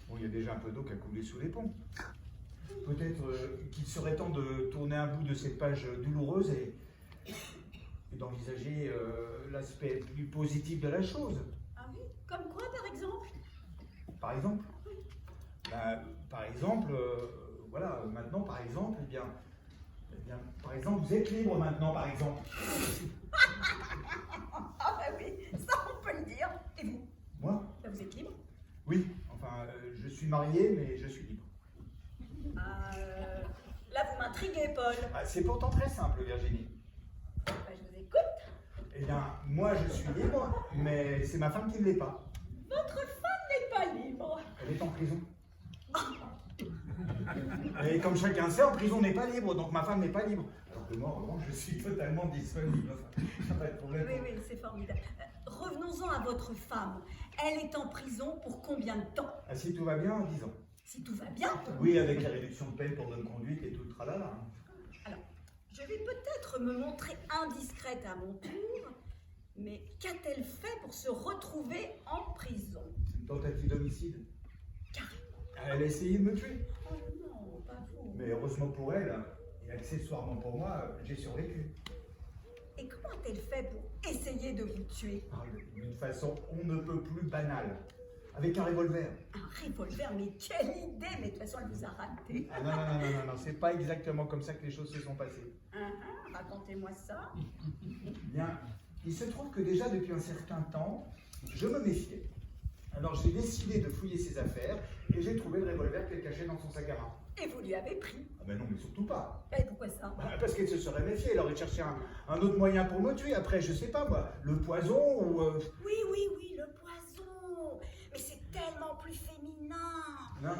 Bon, il y a déjà un peu d'eau qui a coulé sous les ponts. Peut-être qu'il serait temps de tourner un bout de cette page douloureuse et d'envisager l'aspect plus positif de la chose. Ah oui? Comme quoi, par exemple? Par exemple? Bah, par exemple, voilà, maintenant, par exemple, eh bien, par exemple, vous êtes libre maintenant, par exemple. Ah bah oui, ça on peut le dire. Et vous? Moi? Là, vous êtes libre? Oui, enfin, je suis marié, mais je suis libre. Là, vous m'intriguez, Paul. Ah, c'est pourtant très simple, Virginie. Bah, je vous écoute. Eh bien, moi, je suis libre, mais c'est ma femme qui ne l'est pas. Votre femme n'est pas libre. Elle est en prison. Et comme chacun sait, en prison, on n'est pas libre, donc ma femme n'est pas libre. Alors que moi, en revanche, je suis totalement disponible. Enfin, pas de problème. Oui, c'est formidable. Revenons-en à votre femme. Elle est en prison pour combien de temps? Ah, si tout va bien, en 10 ans. Si tout va bien. Oui, avec la réduction de peine pour bonne conduite et tout le tralala. Alors, je vais peut-être me montrer indiscrète à mon tour, mais qu'a-t-elle fait pour se retrouver en prison? Une tentative d'homicide. Carrément. Elle a essayé de me tuer. Oh non, pas vous. Mais heureusement pour elle, et accessoirement pour moi, j'ai survécu. Et comment a-t-elle fait pour essayer de vous tuer? D'une façon on ne peut plus banale. Avec un revolver. Un revolver, mais quelle idée! Mais de toute façon, elle vous a raté. Ah non, c'est pas exactement comme ça que les choses se sont passées. Racontez-moi ça. Bien, il se trouve que déjà depuis un certain temps, je me méfiais. Alors j'ai décidé de fouiller ses affaires et j'ai trouvé le revolver qu'elle cachait dans son sac à main. Et vous lui avez pris? Ah ben non, mais surtout pas. Et pourquoi ça? Parce qu'elle se serait méfiée, elle aurait cherché un autre moyen pour me tuer. Après, je sais pas moi, le poison ou... Oui, le poison. Mais c'est tellement plus féminin. Non.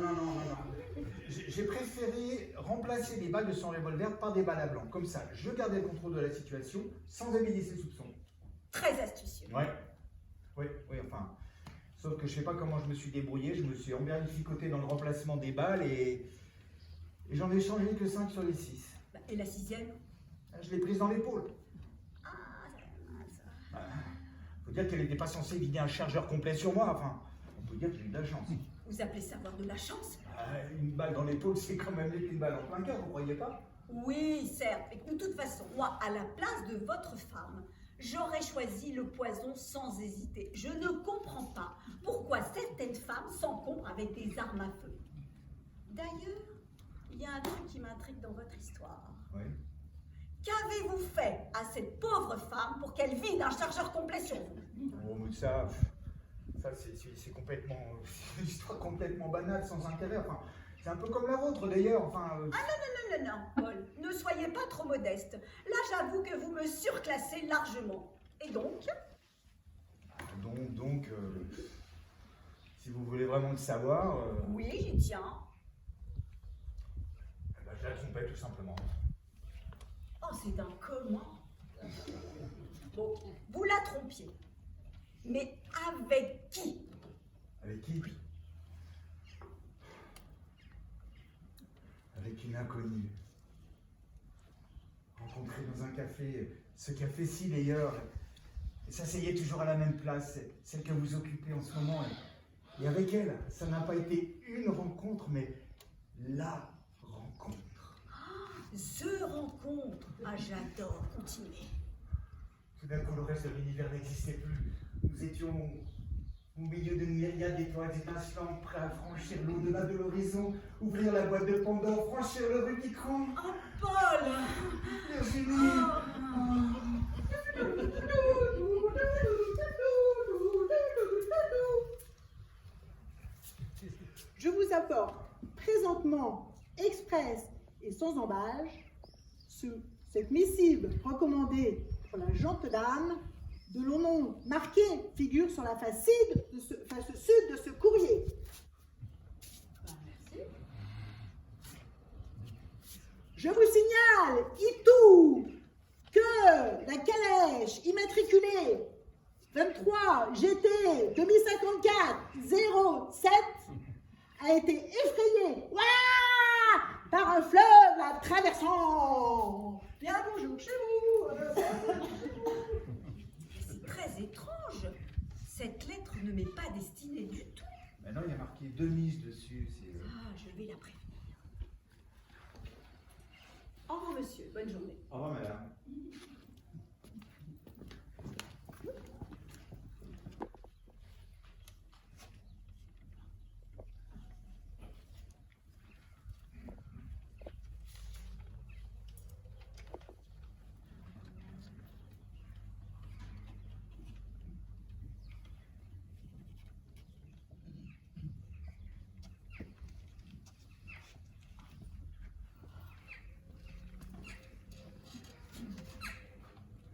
J'ai préféré remplacer les balles de son revolver par des balles à blanc. Comme ça, je gardais le contrôle de la situation sans éveiller ses soupçons. Très astucieux. Ouais. Oui, enfin... Sauf que je sais pas comment je me suis débrouillé, je me suis emberlificoté dans le remplacement des balles et j'en ai changé que 5 sur les 6. Et la 6e? Je l'ai prise dans l'épaule. Ah, ça. Faut dire qu'elle n'était pas censée vider un chargeur complet sur moi, enfin, on peut dire que j'ai eu de la chance. Vous appelez ça avoir de la chance? Une balle dans l'épaule, c'est quand même mieux qu'une balle en plein cœur, vous croyez pas? Oui, certes, mais de toute façon, moi, à la place de votre femme, j'aurais choisi le poison sans hésiter. Je ne comprends pas pourquoi certaines femmes s'encombrent avec des armes à feu. D'ailleurs, il y a un truc qui m'intrigue dans votre histoire. Oui. Qu'avez-vous fait à cette pauvre femme pour qu'elle vide un chargeur complet sur vous? Oh, mais ça c'est complètement... une histoire complètement banale, sans intérêt, enfin... C'est un peu comme la vôtre d'ailleurs, enfin... Non, Paul, ne soyez pas trop modeste. Là, j'avoue que vous me surclassez largement. Et donc? Si vous voulez vraiment le savoir... Oui, j'y tiens. eh ben, je la trompais tout simplement. Oh, c'est un comment. Bon, vous la trompiez. Mais avec qui? Avec qui? Avec une inconnue. Rencontrée dans un café, ce café-ci d'ailleurs, et s'asseyait toujours à la même place, celle que vous occupez en ce moment. Et avec elle, ça n'a pas été une rencontre, mais la rencontre. The rencontre. Ah, j'adore. Continuez. Tout d'un coup, le reste de l'univers n'existait plus. Nous étions au milieu d'une myriade d'étoiles étincelantes, prêts à franchir l'au-delà de l'horizon, ouvrir la boîte de Pandore, franchir le Rubicon. Oh, Paul. Virginie! Je vous apporte présentement, express et sans embâche, cette missive recommandée pour la gente dame, de leur nom marqué figure sur la face sud de ce courrier. Merci. Je vous signale, itou, que la calèche immatriculée 23 GT 2054 07 a été effrayée par un fleuve la traversant. Bien, bonjour chez vous. C'est très étrange. Cette lettre ne m'est pas destinée du tout. Maintenant, il y a marqué 2 mises dessus. Ah, je vais la prévenir. Au revoir, monsieur. Bonne journée. Au revoir, madame.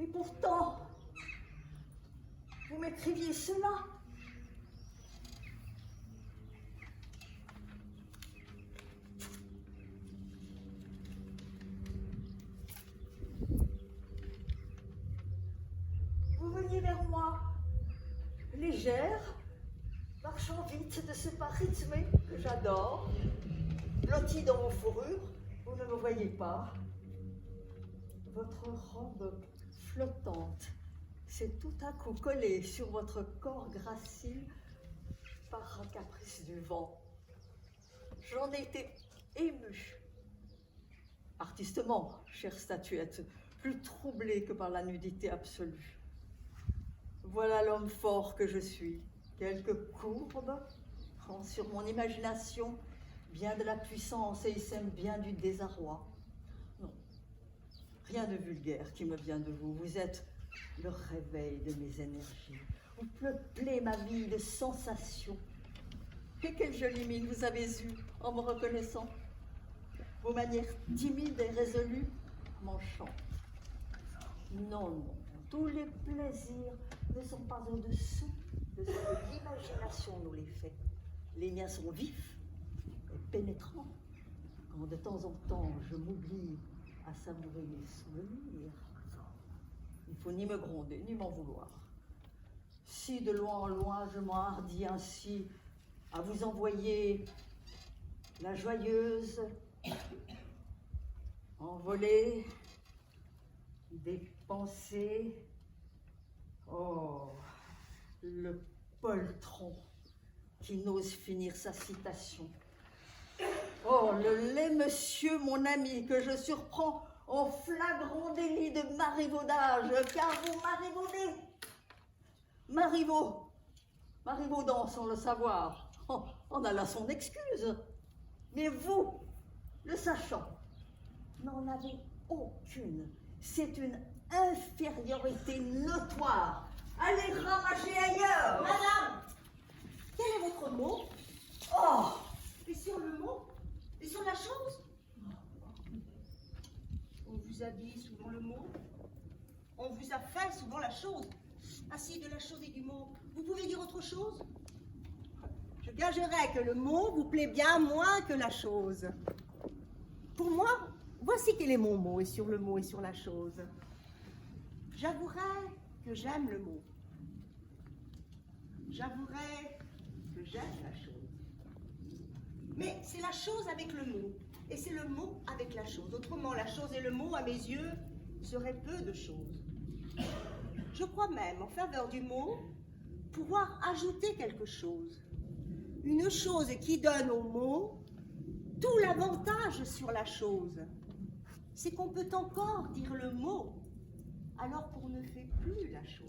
Et pourtant, vous m'écriviez cela. Vous veniez vers moi, légère, marchant vite de ce pas rythmé que j'adore, blottie dans vos fourrures, vous ne me voyez pas. Votre robe flottante s'est tout à coup collée sur votre corps gracile par un caprice du vent. J'en ai été émue. Artistement, chère statuette, plus troublée que par la nudité absolue. Voilà l'homme fort que je suis. Quelques courbes prend sur mon imagination bien de la puissance et il sème bien du désarroi. Non, rien de vulgaire qui me vient de vous. Vous êtes le réveil de mes énergies. Vous peuplez ma vie de sensations. Et quelle jolie mine vous avez eue en me reconnaissant. Vos manières timides et résolues m'enchantent. Non, non, tous les plaisirs ne sont pas au-dessous de ce que l'imagination nous les fait. Les miens sont vifs et pénétrants. Quand de temps en temps je m'oublie à savourer mes souvenirs, il ne faut ni me gronder ni m'en vouloir. Si de loin en loin je m'enhardis ainsi à vous envoyer la joyeuse envolée des pensées, oh, le poltron qui n'ose finir sa citation. Oh, le laid monsieur, mon ami, que je surprends en flagrant délit de marivaudage, car vous marivaudez. Marivaudant sans le savoir, on a là son excuse. Mais vous, le sachant, n'en avez aucune. C'est une infériorité notoire. Allez ramager ailleurs. Madame, quel est votre mot? Oh, Et sur le mot? Et sur la chose? On vous a dit souvent le mot. On vous a fait souvent la chose. Ainsi, de la chose et du mot, vous pouvez dire autre chose? Je gagerais que le mot vous plaît bien moins que la chose. Pour moi, voici quel est mon mot, et sur le mot et sur la chose. J'avouerai que j'aime le mot. J'avouerai que j'aime la chose. Mais c'est la chose avec le mot, et c'est le mot avec la chose. Autrement, la chose et le mot, à mes yeux, seraient peu de choses. Je crois même, en faveur du mot, pouvoir ajouter quelque chose. Une chose qui donne au mot tout l'avantage sur la chose. C'est qu'on peut encore dire le mot, alors qu'on ne fait plus la chose.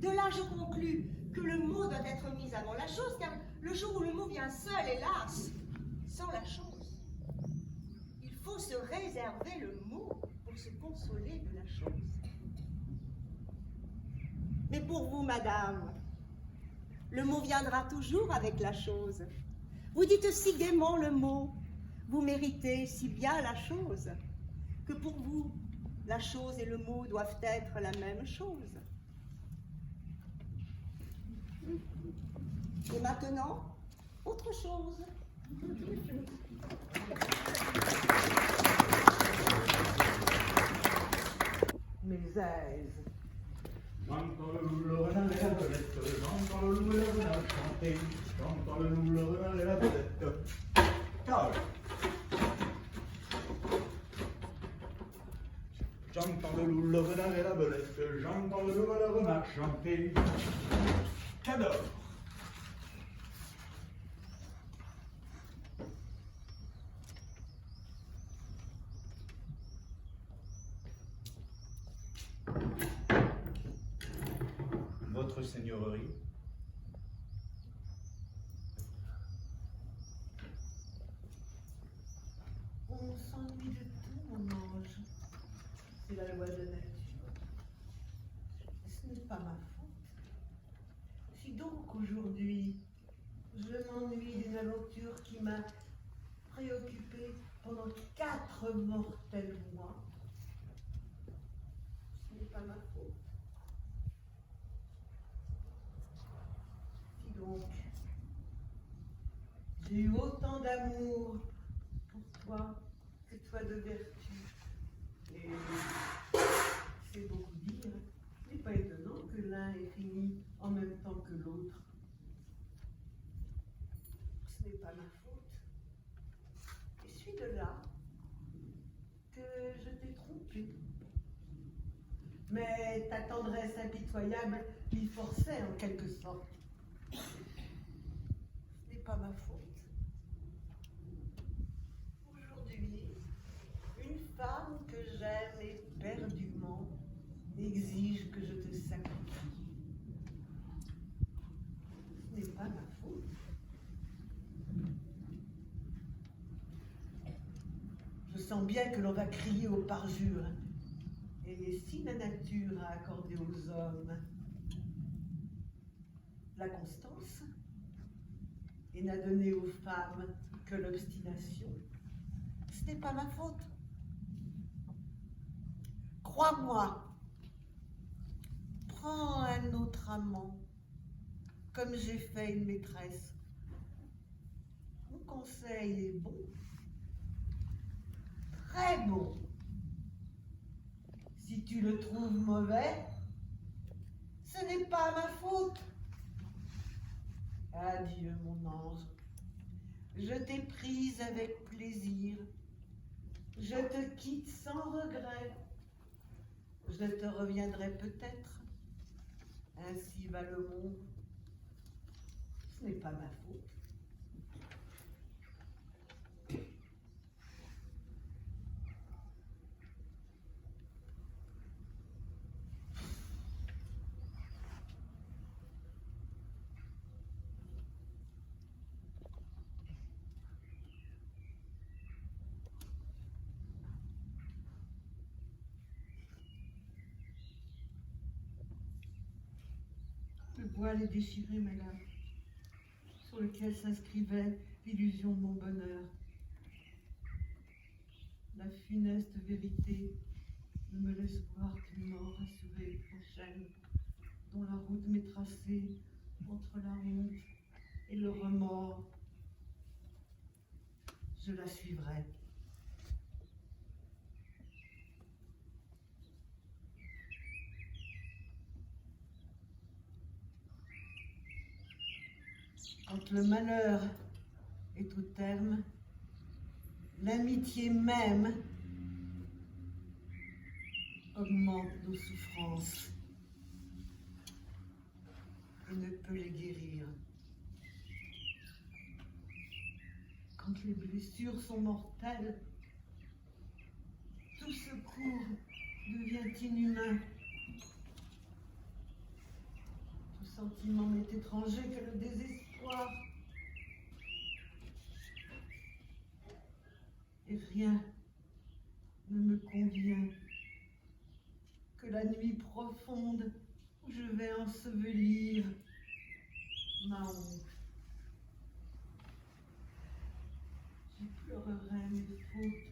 De là, je conclus que le mot doit être mis avant la chose, car le jour où le mot vient seul, hélas, sans la chose, il faut se réserver le mot pour se consoler de la chose. Mais pour vous, madame, le mot viendra toujours avec la chose. Vous dites si gaiement le mot, vous méritez si bien la chose, que pour vous, la chose et le mot doivent être la même chose. Et maintenant, autre chose. Mes aises. J'entends le loup, le renard et la belette, j'entends le loup et le renard chanter, j'entends le loup, le renard et la belette. Carole. J'entends le loup, le renard et la belette, j'entends le loup et le renard chanter. Cador. Votre seigneurie. On s'ennuie de tout, mon ange. C'est la loi de la nature. Ce n'est pas ma faute. Si donc aujourd'hui, je m'ennuie d'une aventure qui m'a préoccupée pendant 4 mortels mois, ce n'est pas ma faute. Si donc, j'ai eu autant d'amour pour toi que toi de vertu, et c'est beaucoup dire, il n'est pas étonnant que l'un ait fini en même temps que l'autre. Ce n'est pas ma faute. Et suis de là que je t'ai trompé. Mais ta tendresse impitoyable m'y forçait en quelque sorte. Ce n'est pas ma faute. Aujourd'hui, une femme que j'aime éperdument exige que je te sacrifie. Ce n'est pas ma faute. Je sens bien que l'on va crier au parjure. Et si la nature a accordé aux hommes la constance et n'a donné aux femmes que l'obstination, ce n'est pas ma faute. Crois-moi, prends un autre amant, comme j'ai fait une maîtresse. Mon conseil est bon, très bon. Si tu le trouves mauvais, ce n'est pas ma faute. Adieu, mon ange. Je t'ai prise avec plaisir. Je te quitte sans regret. Je te reviendrai peut-être. Ainsi va le monde. Ce n'est pas ma faute. Le voile est déchiré, madame, sur lequel s'inscrivait l'illusion de mon bonheur. La funeste vérité ne me laisse voir qu'une mort assurée et prochaine, dont la route m'est tracée entre la honte et le remords. Je la suivrai. Quand le malheur est au terme, l'amitié même augmente nos souffrances et ne peut les guérir. Quand les blessures sont mortelles, tout secours devient inhumain. Tout sentiment n'est étranger que le désespoir. Et rien ne me convient que la nuit profonde où je vais ensevelir ma honte. J'y pleurerai mes fautes,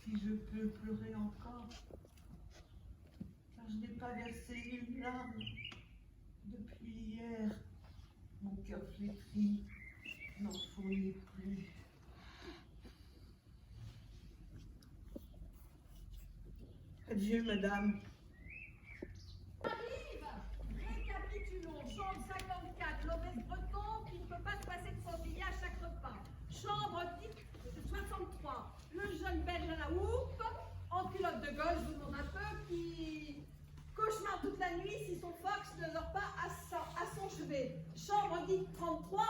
si je peux pleurer encore, car je n'ai pas versé une larme depuis hier. Mon cœur flétri n'en fournit plus. Adieu, madame. Arrive! Récapitulons. Chambre 54, l'obèse breton qui ne peut pas se passer de son billet à chaque repas. Chambre 63, le jeune belge à la houppe, en culotte de golf, je vous demande un peu, qui cauchemarde toute la nuit si son fox ne dort pas à son chevet. Chambre dite 33,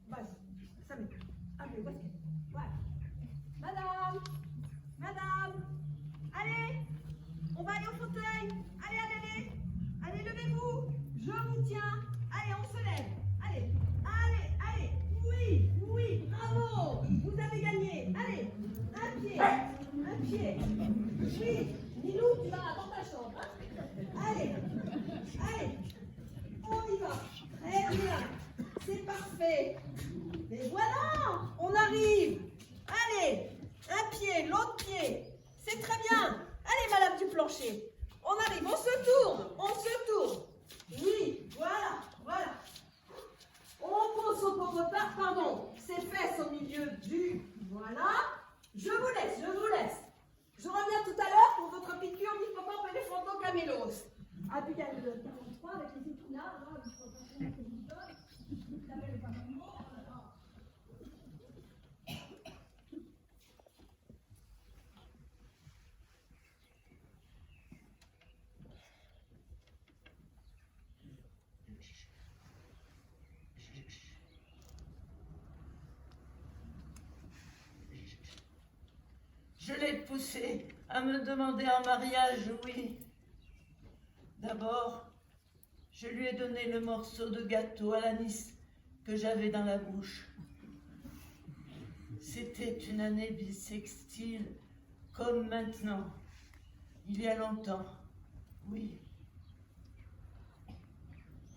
vas-y, ça m'est. Ah, mais où est-ce qu'elle est? Voilà. Madame, allez, on va aller au fauteuil. Allez, levez-vous. Je vous tiens. Allez, on se lève. Allez. Oui, bravo. Vous avez gagné. Allez, un pied. Oui, Nilou, tu vas dans ta chambre. Hein. Allez, on y va. Très bien, c'est parfait. Et voilà, on arrive. Allez, un pied, l'autre pied. C'est très bien. Allez, madame du plancher. On arrive, on se tourne. Oui, voilà. On pose au retard, pardon, ses fesses au milieu du... Voilà. Je vous laisse. Je reviens tout à l'heure pour votre piqûre d'hippocampe éléphanto-camélos. Ah, puis il y a le 43 avec les épinards, là, il faut passer avec les boutons. Vous savez, pas mon mot, là. Je l'ai poussé à me demander en mariage, oui. D'abord, je lui ai donné le morceau de gâteau à l'anis que j'avais dans la bouche. C'était une année bissextile, comme maintenant, il y a longtemps, oui.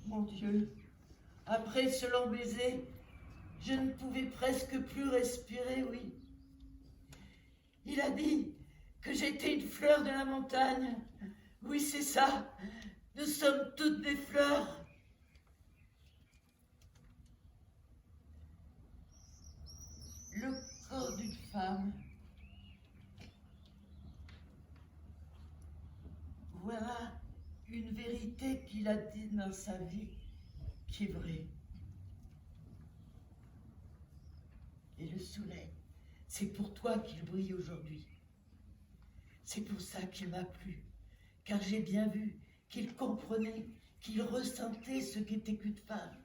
Mon Dieu, après ce long baiser, je ne pouvais presque plus respirer, oui. Il a dit que j'étais une fleur de la montagne. Oui, c'est ça. Nous sommes toutes des fleurs. Le corps d'une femme. Voilà une vérité qu'il a dite dans sa vie qui est vraie. Et le soleil, c'est pour toi qu'il brille aujourd'hui. C'est pour ça qu'il m'a plu, car j'ai bien vu qu'il comprenait, qu'il ressentait ce qu'était qu'une femme.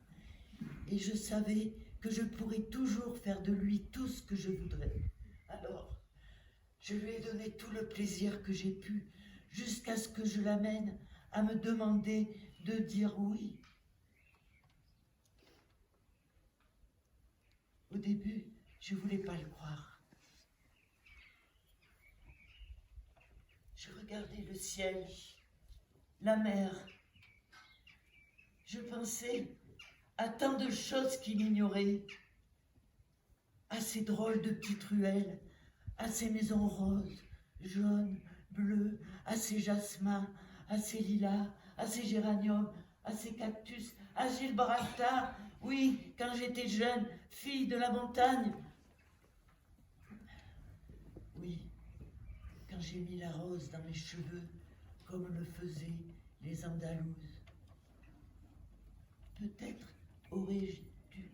Et je savais que je pourrais toujours faire de lui tout ce que je voudrais. Alors, je lui ai donné tout le plaisir que j'ai pu, jusqu'à ce que je l'amène à me demander de dire oui. Au début, je ne voulais pas le croire. Je regardais le ciel, la mer. Je pensais à tant de choses qu'il ignorait, à ces drôles de petites ruelles, à ces maisons roses, jaunes, bleues, à ces jasmins, à ces lilas, à ces géraniums, à à ces cactus, à Gibraltar. Oui, quand j'étais jeune, fille de la montagne. Oui, quand j'ai mis la rose dans mes cheveux, comme le faisaient les Andalouses. Peut-être aurais-je dû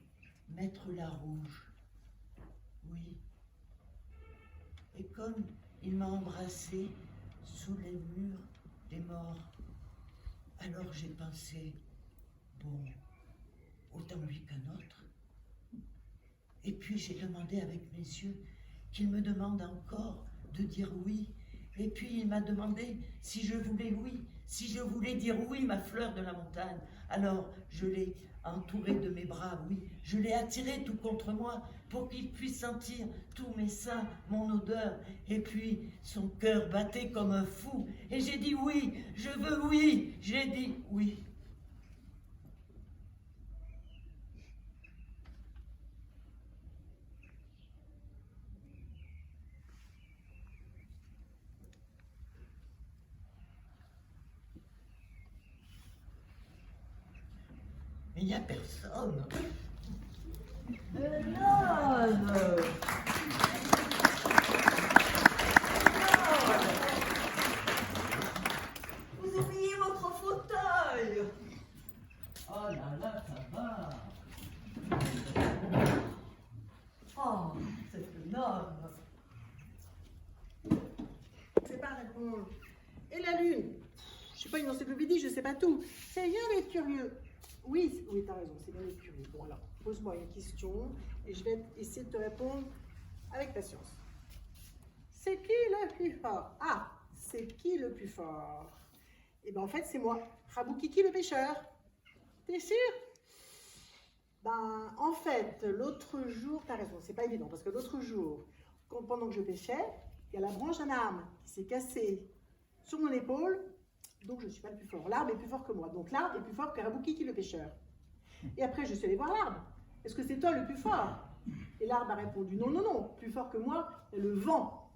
mettre la rouge. Oui. Et comme il m'a embrassée sous les murs des morts, alors j'ai pensé, bon, autant lui qu'un autre. Et puis j'ai demandé avec mes yeux qu'il me demande encore de dire oui. Et puis il m'a demandé si je voulais oui, si je voulais dire oui, ma fleur de la montagne. Alors je l'ai entouré de mes bras, oui, je l'ai attiré tout contre moi pour qu'il puisse sentir tous mes seins, mon odeur. Et puis son cœur battait comme un fou. Et j'ai dit oui, je veux oui, j'ai dit oui. Mais il n'y a personne. Vous oubliez votre fauteuil. Oh là là, ça va. Oh, c'est énorme. C'est pas répondre. Et la lune? Je suis pas une encyclopédie, je sais pas tout. C'est bien d'être curieux. Oui, oui, t'as raison, c'est bien d'être curieux. Bon, alors, pose-moi une question et je vais essayer de te répondre avec patience. C'est qui le plus fort? Ah, c'est qui le plus fort? Eh bien, en fait, c'est moi, Raboukiki le pêcheur. T'es sûr? Ben, en fait, l'autre jour, t'as raison, c'est pas évident, parce que l'autre jour, pendant que je pêchais, il y a la branche d'un arbre qui s'est cassée sur mon épaule, donc je ne suis pas le plus fort. L'arbre est plus fort que moi, donc l'arbre est plus fort que Raboukiki le pêcheur. Et après, je suis allée voir l'arbre. Est-ce que c'est toi le plus fort? Et l'arbre a répondu non, non, non, plus fort que moi, il y a le vent.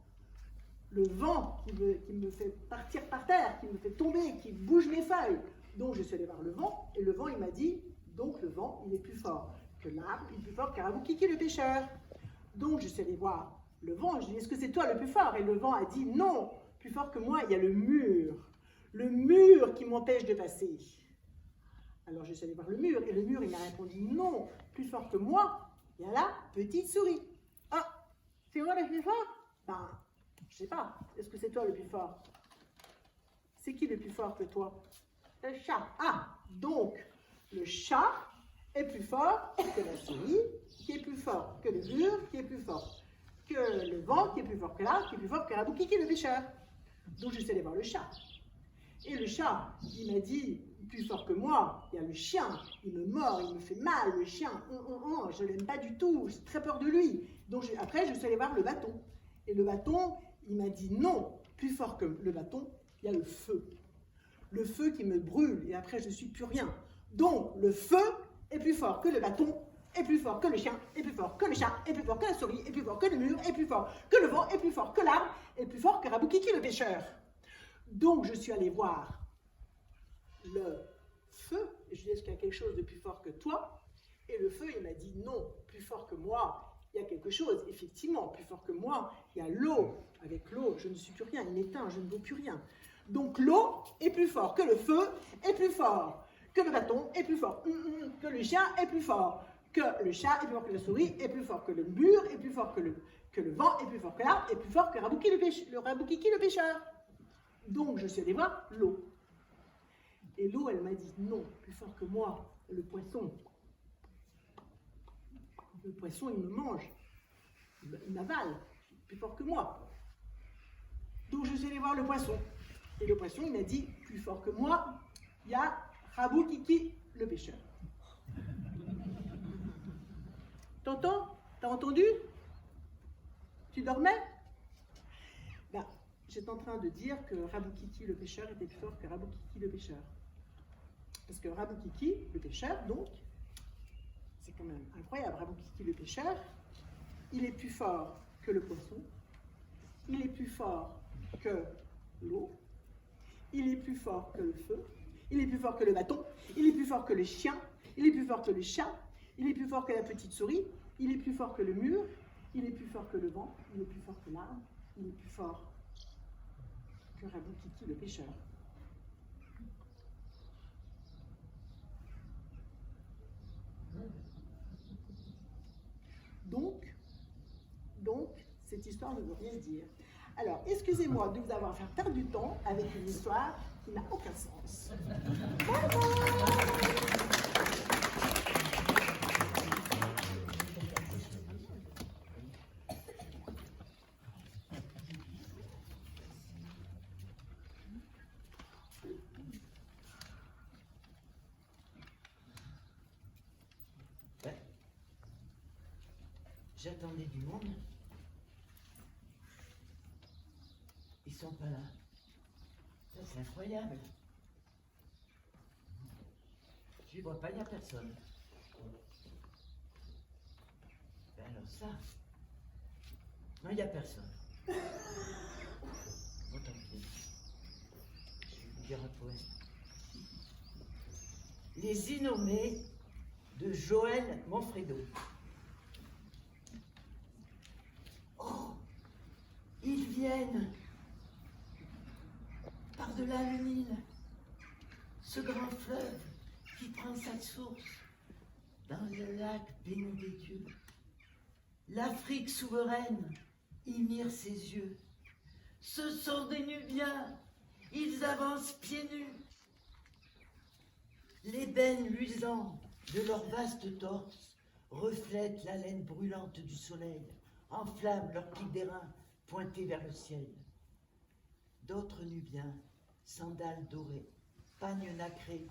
Le vent qui me fait partir par terre, qui me fait tomber, qui bouge mes feuilles. Donc je suis allée voir le vent, et le vent, il m'a dit, donc le vent, il est plus fort que l'arbre, il est plus fort qu'Araboukiki le pêcheur. Donc je suis allée voir le vent, je lui ai dit, est-ce que c'est toi le plus fort? Et le vent a dit, non, plus fort que moi, il y a le mur qui m'empêche de passer. Alors je suis allée voir le mur, et le mur, il m'a répondu, non, plus fort que moi, il y a la petite souris. Ah, c'est moi le plus fort? Ben, je sais pas, est-ce que c'est toi le plus fort? C'est qui le plus fort que toi? Le chat. Ah, donc, le chat est plus fort que la souris, qui est plus fort que le mur, qui est plus fort que le vent, qui est plus fort que l'arbre, qui est plus fort que Raboukiki le pêcheur. Donc je suis allée voir le chat. Et le chat, il m'a dit, plus fort que moi, il y a le chien, il me mord, il me fait mal, le chien, je l'aime pas du tout, j'ai très peur de lui. Donc après, je suis allée voir le bâton. Et le bâton, il m'a dit, non, plus fort que le bâton, il y a le feu. Le feu qui me brûle, et après, je ne suis plus rien. Donc, le feu est plus fort que le bâton, est plus fort que le chien, est plus fort que le chat, est plus fort que la souris, est plus fort que le mur, est plus fort que le vent, est plus fort que l'arbre, est plus fort que Raboukiki le pêcheur. Donc, je suis allée voir le feu, et je lui ai dit, est-ce qu'il y a quelque chose de plus fort que toi? Et le feu, il m'a dit, non, plus fort que moi, il y a quelque chose, effectivement, plus fort que moi, il y a l'eau. Avec l'eau, je ne suis plus rien, il m'éteint, je ne vaux plus rien. Donc l'eau est plus fort que le feu, est plus fort que le bâton, est plus fort que le chien, est plus fort que le chat, est plus fort que la souris, est plus fort que le mur, est plus fort que le vent, est plus fort que l'arbre, est plus fort que Raboukiki le pêcheur. Donc je suis allée voir l'eau. Et l'eau, elle m'a dit, non, plus fort que moi, le poisson. Le poisson, il me mange, il m'avale, plus fort que moi. Donc je suis allée voir le poisson. Et le poisson, il m'a dit, plus fort que moi, il y a Raboukiki le pêcheur. T'entends? T'as entendu? Tu dormais? Ben, j'étais en train de dire que Raboukiki le pêcheur était plus fort que Raboukiki le pêcheur. Parce que Raboukiki le pêcheur, donc, c'est quand même incroyable, Raboukiki le pêcheur, il est plus fort que le poisson, il est plus fort que l'eau, il est plus fort que le feu, Il est plus fort que le bâton, il est plus fort que le chien, il est plus fort que le chat, il est plus fort que la petite souris, il est plus fort que le mur, il est plus fort que le vent, il est plus fort que l'arbre, il est plus fort que Raboukiki le pêcheur. Donc, cette histoire ne veut rien dire. Alors, excusez-moi de vous avoir fait perdre du temps avec une histoire qui n'a aucun sens. J'attendais du monde. Ils sont pas là. Ça, c'est incroyable. Je vois pas, il n'y a personne. Ben alors ça. Non, il n'y a personne. Bon, tant pis. Je vais vous dire un poème. Les Innommés de Joël Manfredo. Oh, ils viennent par-delà le Nil, ce grand fleuve qui prend sa source dans le lac béni des dieux. L'Afrique souveraine y mire ses yeux. Ce sont des Nubiens, ils avancent pieds nus. L'ébène luisant de leur vaste torse reflète la laine brûlante du soleil, enflamme leurs pics d'airain pointés vers le ciel. D'autres Nubiens, sandales dorées, pagnes nacrés,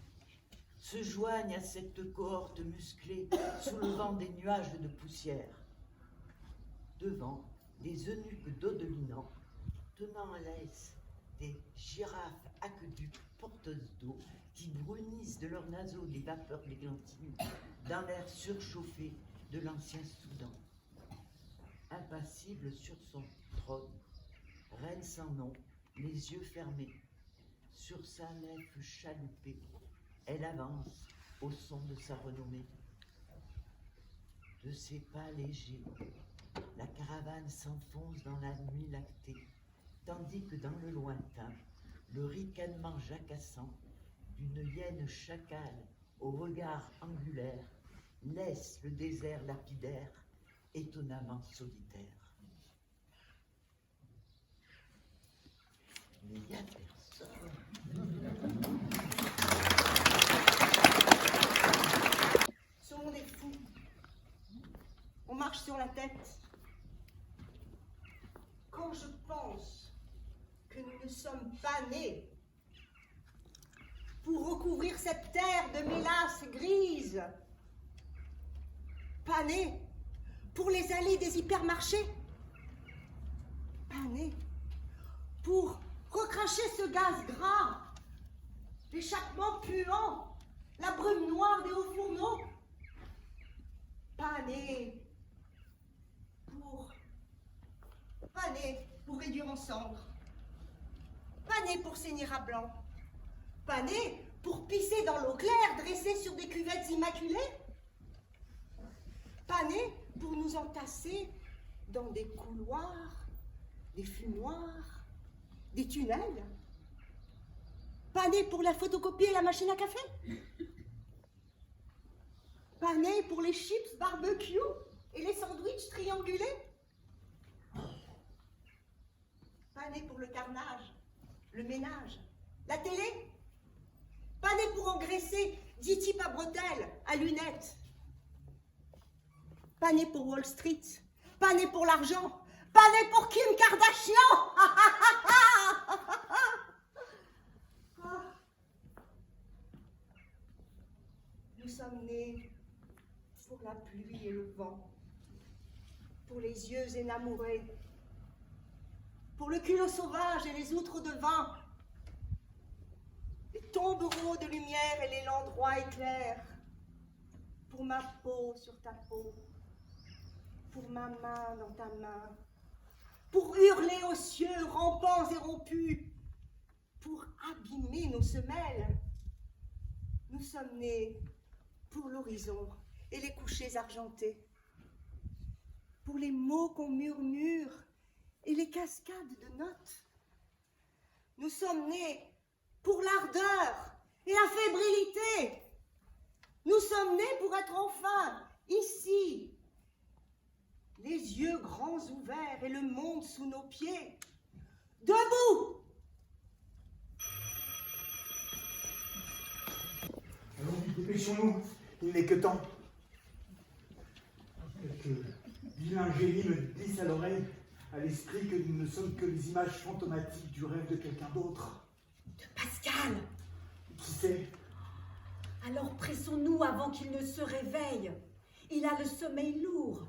se joignent à cette cohorte musclée soulevant des nuages de poussière. Devant, des eunuques dodelinants, tenant à l'aise des girafes aqueducs porteuses d'eau qui brunissent de leurs naseaux des vapeurs d'églantine dans l'air surchauffé de l'ancien Soudan. Impassible sur son trône, reine sans nom, les yeux fermés, sur sa nef chaloupée, elle avance au son de sa renommée. De ses pas légers, la caravane s'enfonce dans la nuit lactée, tandis que dans le lointain, le ricanement jacassant d'une hyène chacale au regard angulaire laisse le désert lapidaire étonnamment solitaire. Mais il n'y a personne. Ce monde est fou. On marche sur la tête. Quand je pense que nous ne sommes pas nés pour recouvrir cette terre de mélasse grise, pas nés pour les allées des hypermarchés, pas nés pour recracher ce gaz gras, l'échappement puant, la brume noire des hauts fourneaux, pas nés pour réduire en cendres, pas nés pour saigner à blanc, pas nés pour pisser dans l'eau claire dressée sur des cuvettes immaculées, pas nés pour nous entasser dans des couloirs, des fumoirs, des tunnels, pas nés pour la photocopie et la machine à café, pas nés pour les chips barbecue et les sandwichs triangulés, pas nés pour le carnage, le ménage, la télé, pas nés pour engraisser 10 types à bretelles, à lunettes, pas nés pour Wall Street, pas nés pour l'argent, pas nés pour Kim Kardashian. Nous sommes nés pour la pluie et le vent, pour les yeux énamourés, pour le culot sauvage et les outres de vin, les tombereaux de lumière et l'élan droit et clair, pour ma peau sur ta peau, pour ma main dans ta main, pour hurler aux cieux rampants et rompus, pour abîmer nos semelles, Nous sommes nés pour l'horizon et les couchers argentés, pour les mots qu'on murmure et les cascades de notes. Nous sommes nés pour l'ardeur et la fébrilité. Nous sommes nés pour être enfin ici, les yeux grands ouverts et le monde sous nos pieds. Debout! Allons, dépêchons-nous, il n'est que temps. Quelques vilains génies me glissent à l'oreille, à l'esprit, que nous ne sommes que les images fantomatiques du rêve de quelqu'un d'autre. De Pascal! Qui sait? Alors pressons-nous avant qu'il ne se réveille. Il a le sommeil lourd,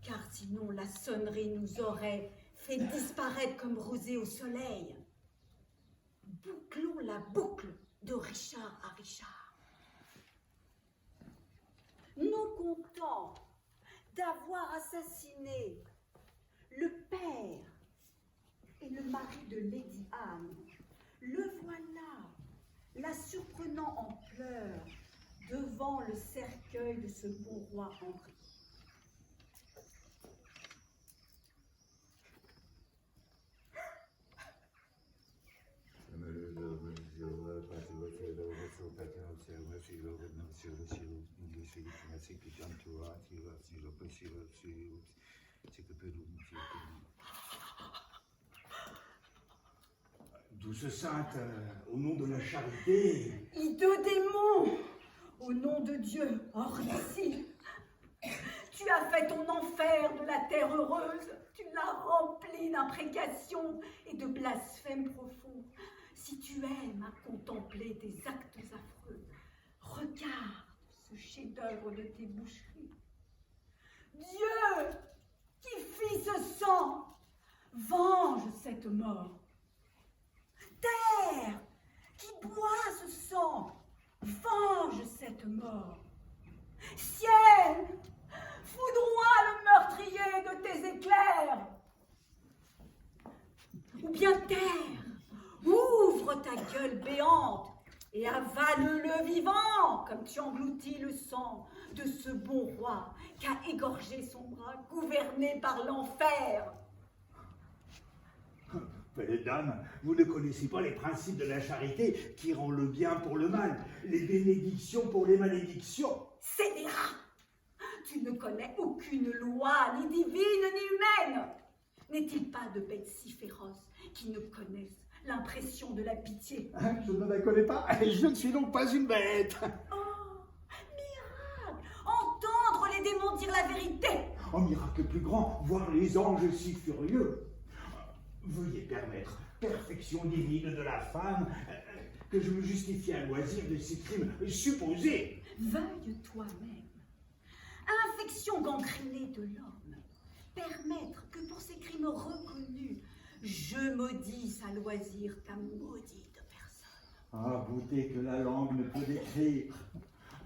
car sinon la sonnerie nous aurait fait disparaître comme rosée au soleil. Bouclons la boucle de Richard à Richard. Nous comptons d'avoir assassiné le père et le mari de Lady Anne. Le voilà, la surprenant en pleurs devant le cercueil de ce bon roi Henri. Douce sainte, au nom de la charité. Hideux démon, au nom de Dieu, hors d'ici, tu as fait ton enfer de la terre heureuse, tu l'as rempli d'imprécations et de blasphèmes profonds. Si tu aimes à contempler tes actes affreux, regarde ce chef-d'œuvre de tes boucheries. Dieu, qui fit ce sang, venge cette mort. Terre, qui boit ce sang, venge cette mort. Ciel, foudroie le meurtrier de tes éclairs. Ou bien terre, ouvre ta gueule béante et avale-le vivant, comme tu engloutis le sang de ce bon roi qu'a égorgé son bras, gouverné par l'enfer. Belle dame, vous ne connaissez pas les principes de la charité qui rend le bien pour le mal, les bénédictions pour les malédictions. Scélérat, tu ne connais aucune loi, ni divine, ni humaine. N'est-il pas de bêtes si féroces qui ne connaissent l'impression de la pitié? Je ne la connais pas, je ne suis donc pas une bête. Oh, miracle! Entendre les démons dire la vérité! En miracle plus grand, voir les anges si furieux. Veuillez permettre, perfection divine de la femme, que je me justifie à loisir de ces crimes supposés. Veuille toi-même, infection gangrénée de l'homme, permettre que pour ces crimes reconnus, je maudisse à loisir ta maudite personne. Ah, beauté que la langue ne peut décrire.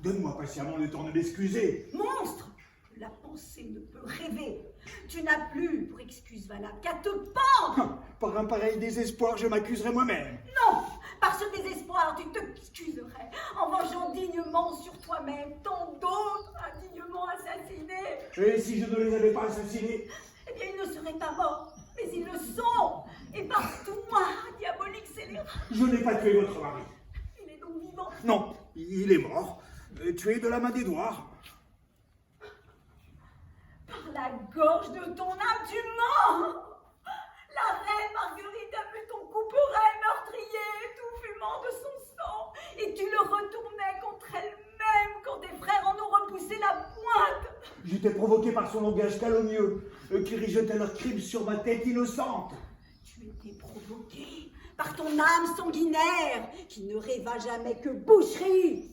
Donne-moi patiemment le temps de m'excuser. Monstre! La pensée ne peut rêver. Tu n'as plus pour excuse valable qu'à te pendre. Par un pareil désespoir, je m'accuserai moi-même. Non, par ce désespoir, tu t'excuserais en vengeant dignement sur toi-même tant d'autres indignement assassinés. Et si je ne les avais pas assassinés? Eh bien, ils ne seraient pas morts, mais ils le sont. Et par toi, diabolique scélérat. Je n'ai pas tué votre mari. Il est donc vivant. Non, il est mort, tué de la main d'Édouard. Par la gorge de ton âme, tu mens. La reine Marguerite a vu ton couperet meurtrier, tout fumant de son sang, et tu le retournais contre elle-même quand tes frères en ont repoussé la pointe. J'étais provoqué par son langage calomnieux, qui rejetait leurs crimes sur ma tête innocente. Tu étais provoqué par ton âme sanguinaire, qui ne rêva jamais que boucherie.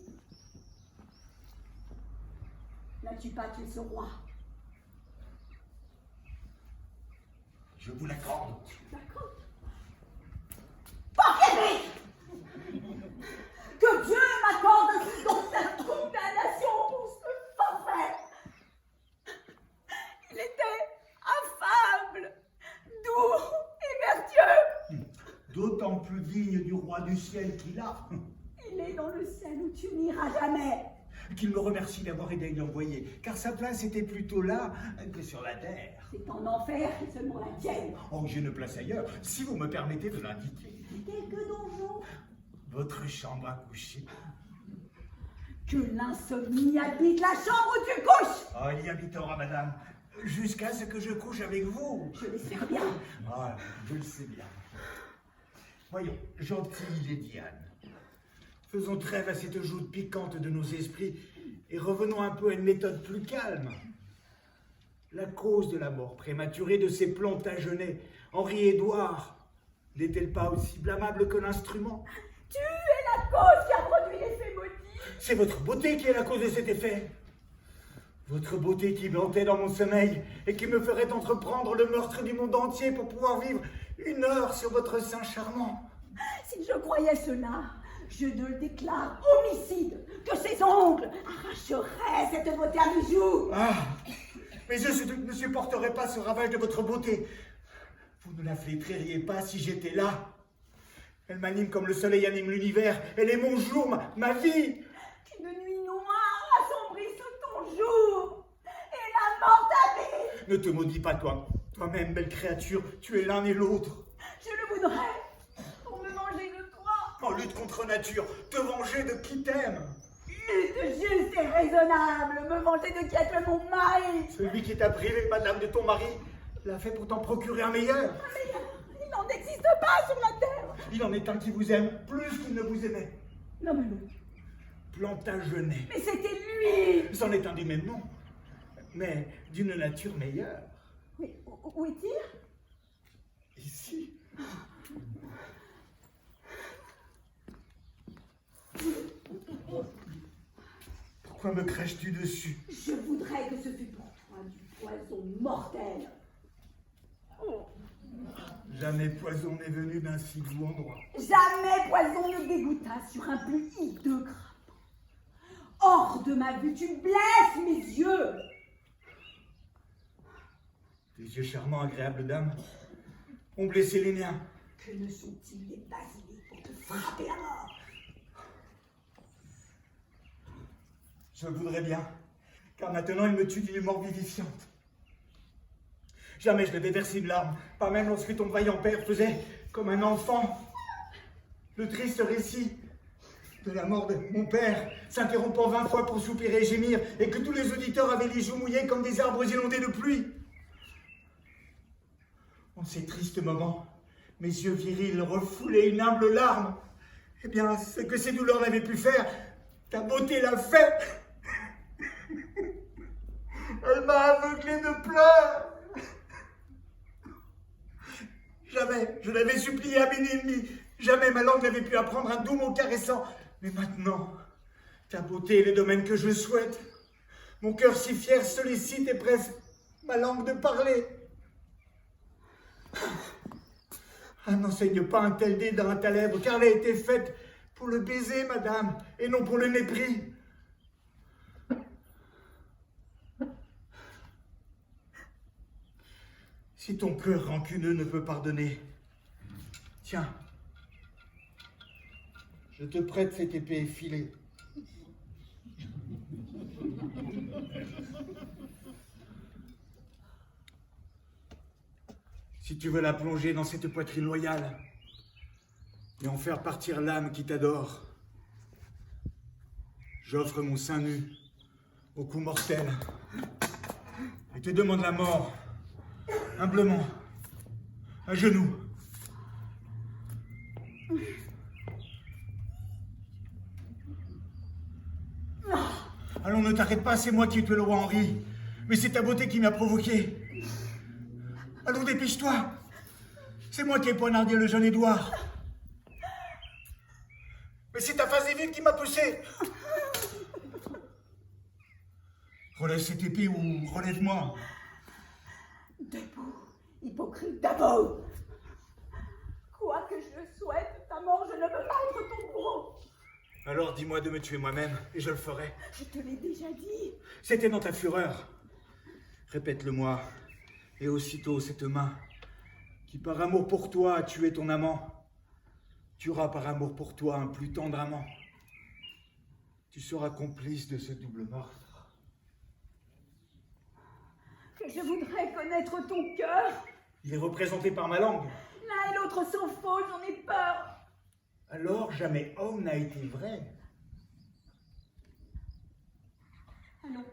N'as-tu pas tué ce roi? Je vous l'accorde. D'accord. Porquez-lui! Que Dieu m'accorde ainsi cette condamnation pour ce forfait! Il était affable, doux et vertueux. D'autant plus digne du roi du ciel qu'il a. Il est aller dans le ciel où tu n'iras jamais. Qu'il me remercie d'avoir aidé à l'y envoyer, car sa place était plutôt là que sur la terre. C'est en enfer et seulement la tienne. Oh, j'ai une place ailleurs, si vous me permettez de l'indiquer. Quelques donjons. Votre chambre à coucher. Que l'insomnie habite la chambre où tu couches. Oh, il y habitera, madame, jusqu'à ce que je couche avec vous. Je l'espère bien. Ah, je le sais bien. Voyons, gentille Lady Anne, faisons trêve à cette joute piquante de nos esprits et revenons un peu à une méthode plus calme. La cause de la mort prématurée de ces Plantagenets, Henri-Édouard, n'est-elle pas aussi blâmable que l'instrument? Tu es la cause qui a produit l'effet maudit. C'est votre beauté qui est la cause de cet effet. Votre beauté qui mentait dans mon sommeil et qui me ferait entreprendre le meurtre du monde entier pour pouvoir vivre une heure sur votre sein charmant. Si je croyais cela, je ne le déclare homicide, que ses ongles arracheraient cette beauté à bijoux. Ah, mes yeux ne supporteraient pas ce ravage de votre beauté. Vous ne la flétririez pas si j'étais là. Elle m'anime comme le soleil anime l'univers. Elle est mon jour, ma vie. Qu'une nuit noire assombrisse ton jour et la mort t'habite. Ne te maudis pas, toi-même, belle créature. Tu es l'un et l'autre. Je le voudrais pour me venger de toi. En lutte contre nature, te venger de qui t'aime. Lutte juste et raisonnable, me venger de qui est mon mari. Celui qui t'a privé, madame, de ton mari, l'a fait pour t'en procurer un meilleur. Un meilleur, il n'en existe pas sur la terre. Il en est un qui vous aime plus qu'il ne vous aimait. Non, mais non. Plantagenet. Mais c'était lui. C'en est un du même nom, mais d'une nature meilleure. Oui, où est-il? Ici. Pourquoi me crèches-tu dessus? Je voudrais que ce fût pour toi du poison mortel. Jamais poison n'est venu d'un si doux endroit. Jamais poison ne dégoûta sur un plus hideux crapaud. Hors de ma vue, tu blesses mes yeux. Tes yeux charmants, agréables dames, ont blessé les miens. Que ne sont-ils les basiliques pour te frapper à mort? Je le voudrais bien, car maintenant il me tue d'une mort vivifiante. Jamais je n'avais versé une larme, pas même lorsque ton vaillant père faisait, comme un enfant, le triste récit de la mort de mon père, s'interrompant 20 fois pour soupirer et gémir, et que tous les auditeurs avaient les joues mouillées comme des arbres inondés de pluie. En ces tristes moments, mes yeux virils refoulaient une humble larme. Eh bien, ce que ces douleurs n'avaient pu faire, ta beauté l'a fait. Elle m'a aveuglé de pleurs. Jamais je n'avais supplié à mes ennemis. Jamais ma langue n'avait pu apprendre un doux mot caressant. Mais maintenant, ta beauté est le domaine que je souhaite. Mon cœur si fier sollicite et presse ma langue de parler. Ah, n'enseigne pas un tel dédain à ta lèvre, car elle a été faite pour le baiser, madame, et non pour le mépris. Si ton cœur rancuneux ne peut pardonner, tiens, je te prête cette épée effilée. Si tu veux la plonger dans cette poitrine loyale et en faire partir l'âme qui t'adore, j'offre mon sein nu au coup mortel et te demande la mort, humblement, à genoux. Allons, ne t'arrête pas, c'est moi qui ai tué le roi Henri, mais c'est ta beauté qui m'a provoqué. Allons, dépêche-toi. C'est moi qui ai poignardé le jeune Édouard. Mais c'est ta face vide qui m'a poussé. Relève cette épée ou relève-moi. Debout, hypocrite, debout. Quoi que je souhaite ta mort, je ne veux pas être ton bourreau. Alors dis-moi de me tuer moi-même et je le ferai. Je te l'ai déjà dit. C'était dans ta fureur. Répète-le-moi. Et aussitôt cette main, qui par amour pour toi a tué ton amant, tuera par amour pour toi un plus tendre amant. tu seras complice de ce double meurtre. Je voudrais connaître ton cœur. Il est représenté par ma langue. L'un et l'autre sont faux, j'en ai peur. Alors jamais homme n'a été vrai. Allons.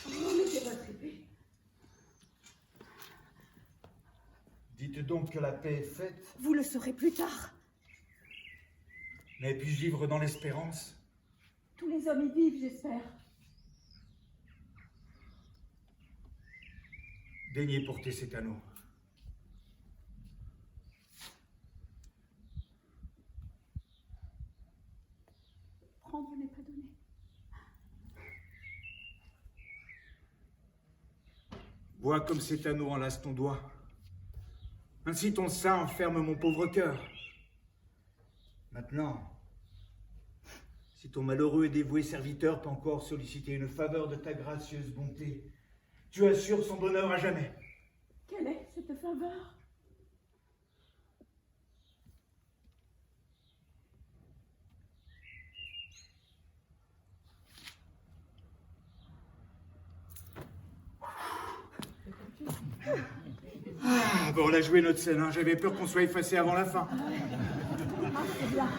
Mettez votre épée. Dites donc que la paix est faite. Vous le saurez plus tard. Mais puis-je vivre dans l'espérance? Tous les hommes y vivent, j'espère. Daignez porter cet anneau. Prendre n'est pas donné. Vois comme cet anneau enlace ton doigt. Ainsi ton sein enferme mon pauvre cœur. Maintenant, si ton malheureux et dévoué serviteur peut encore solliciter une faveur de ta gracieuse bonté, tu assures son bonheur à jamais. Quelle est cette faveur? Ah, bon, on a joué notre scène, hein. J'avais peur qu'on soit effacé avant la fin. Ah, c'est bien.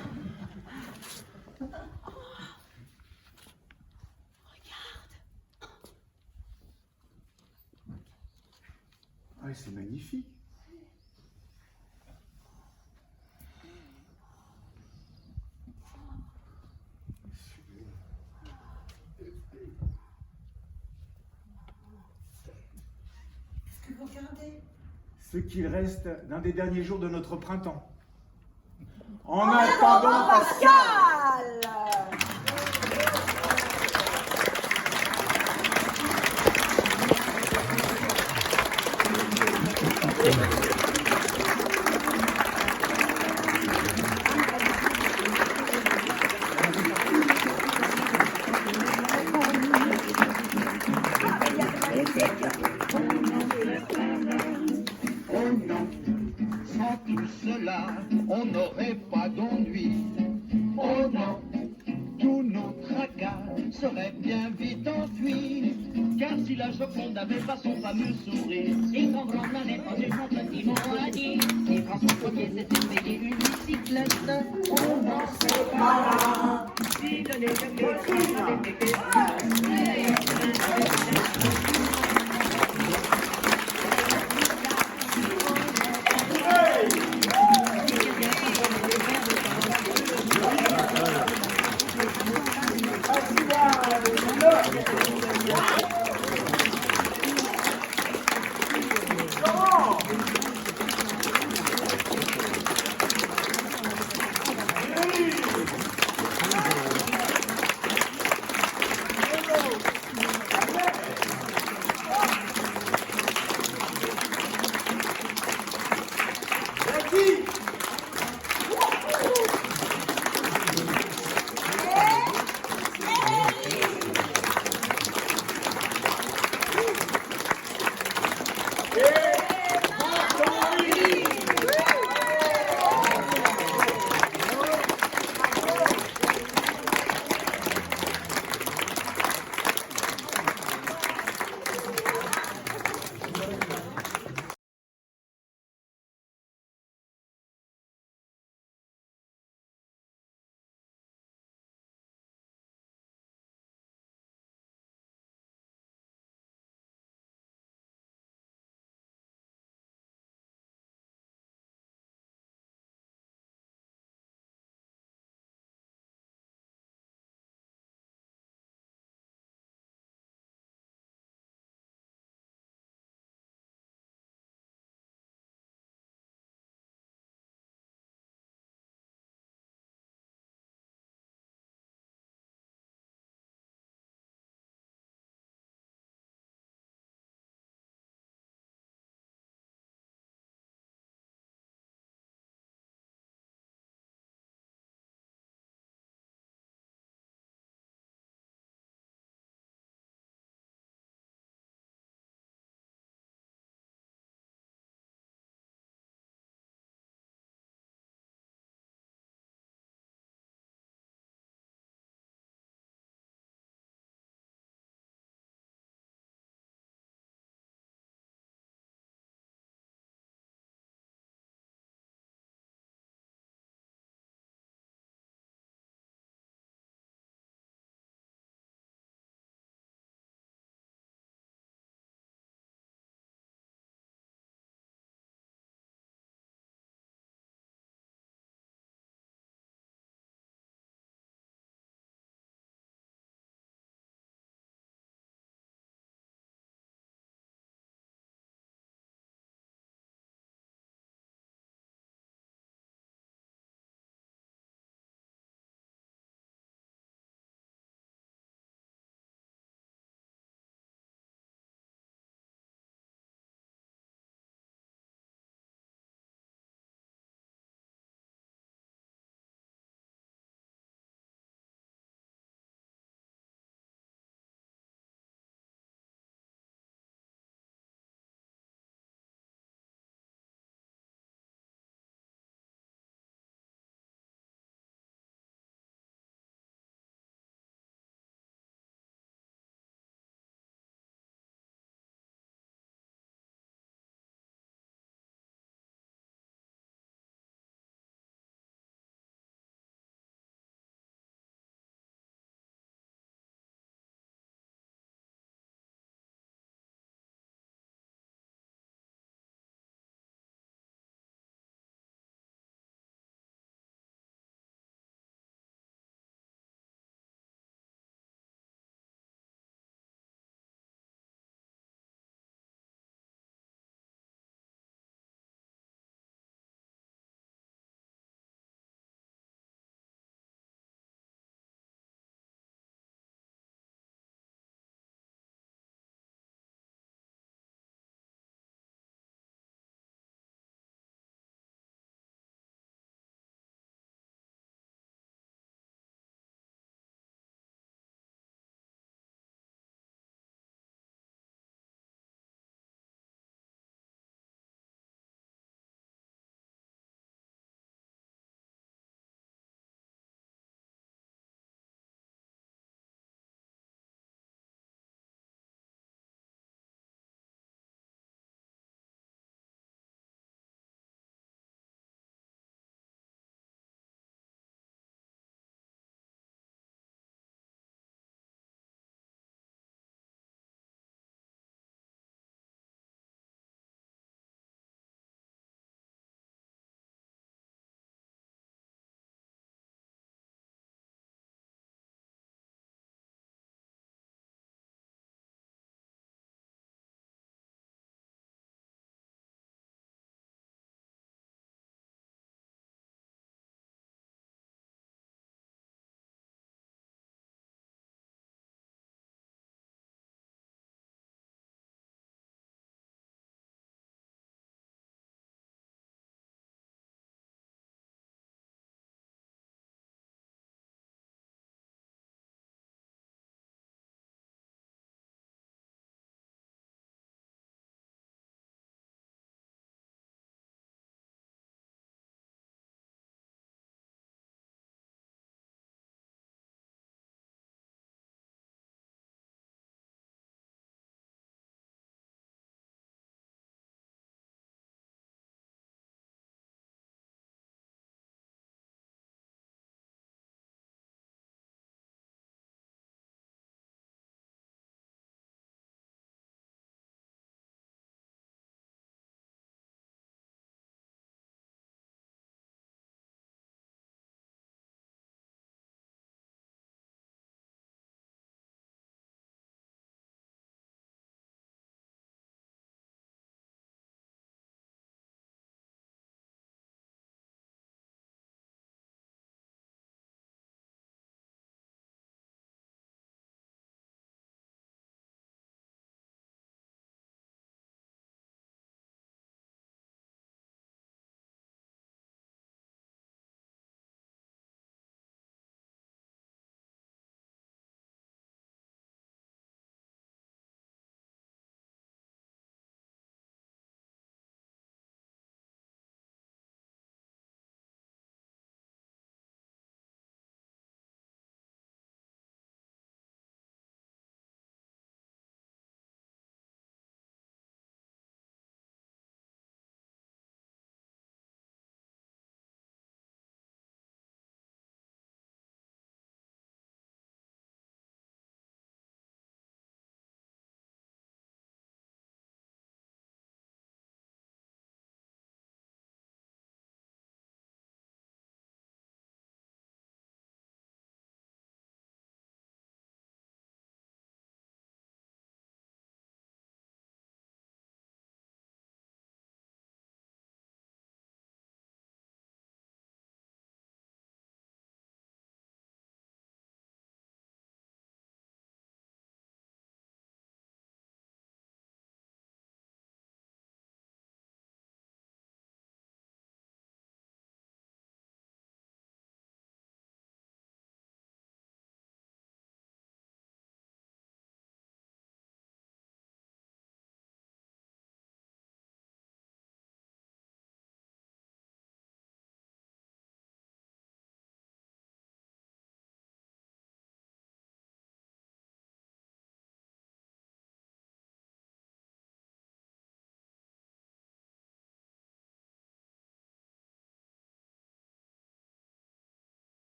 Ah, c'est magnifique. Qu'est-ce que vous regardez? Ce qu'il reste d'un des derniers jours de notre printemps. En attendant Pascal! Oh non, sans tout cela, on n'aurait pas d'ennui. Oh non, tous nos tracas seraient bien vite enfuis. Car si la Joconde n'avait pas son fameux sourire, si Cambronne n'avait pas eu son petit mot à dire, si François Ier s'était payé une bicyclette, on n'en serait pas là. Si de Hey!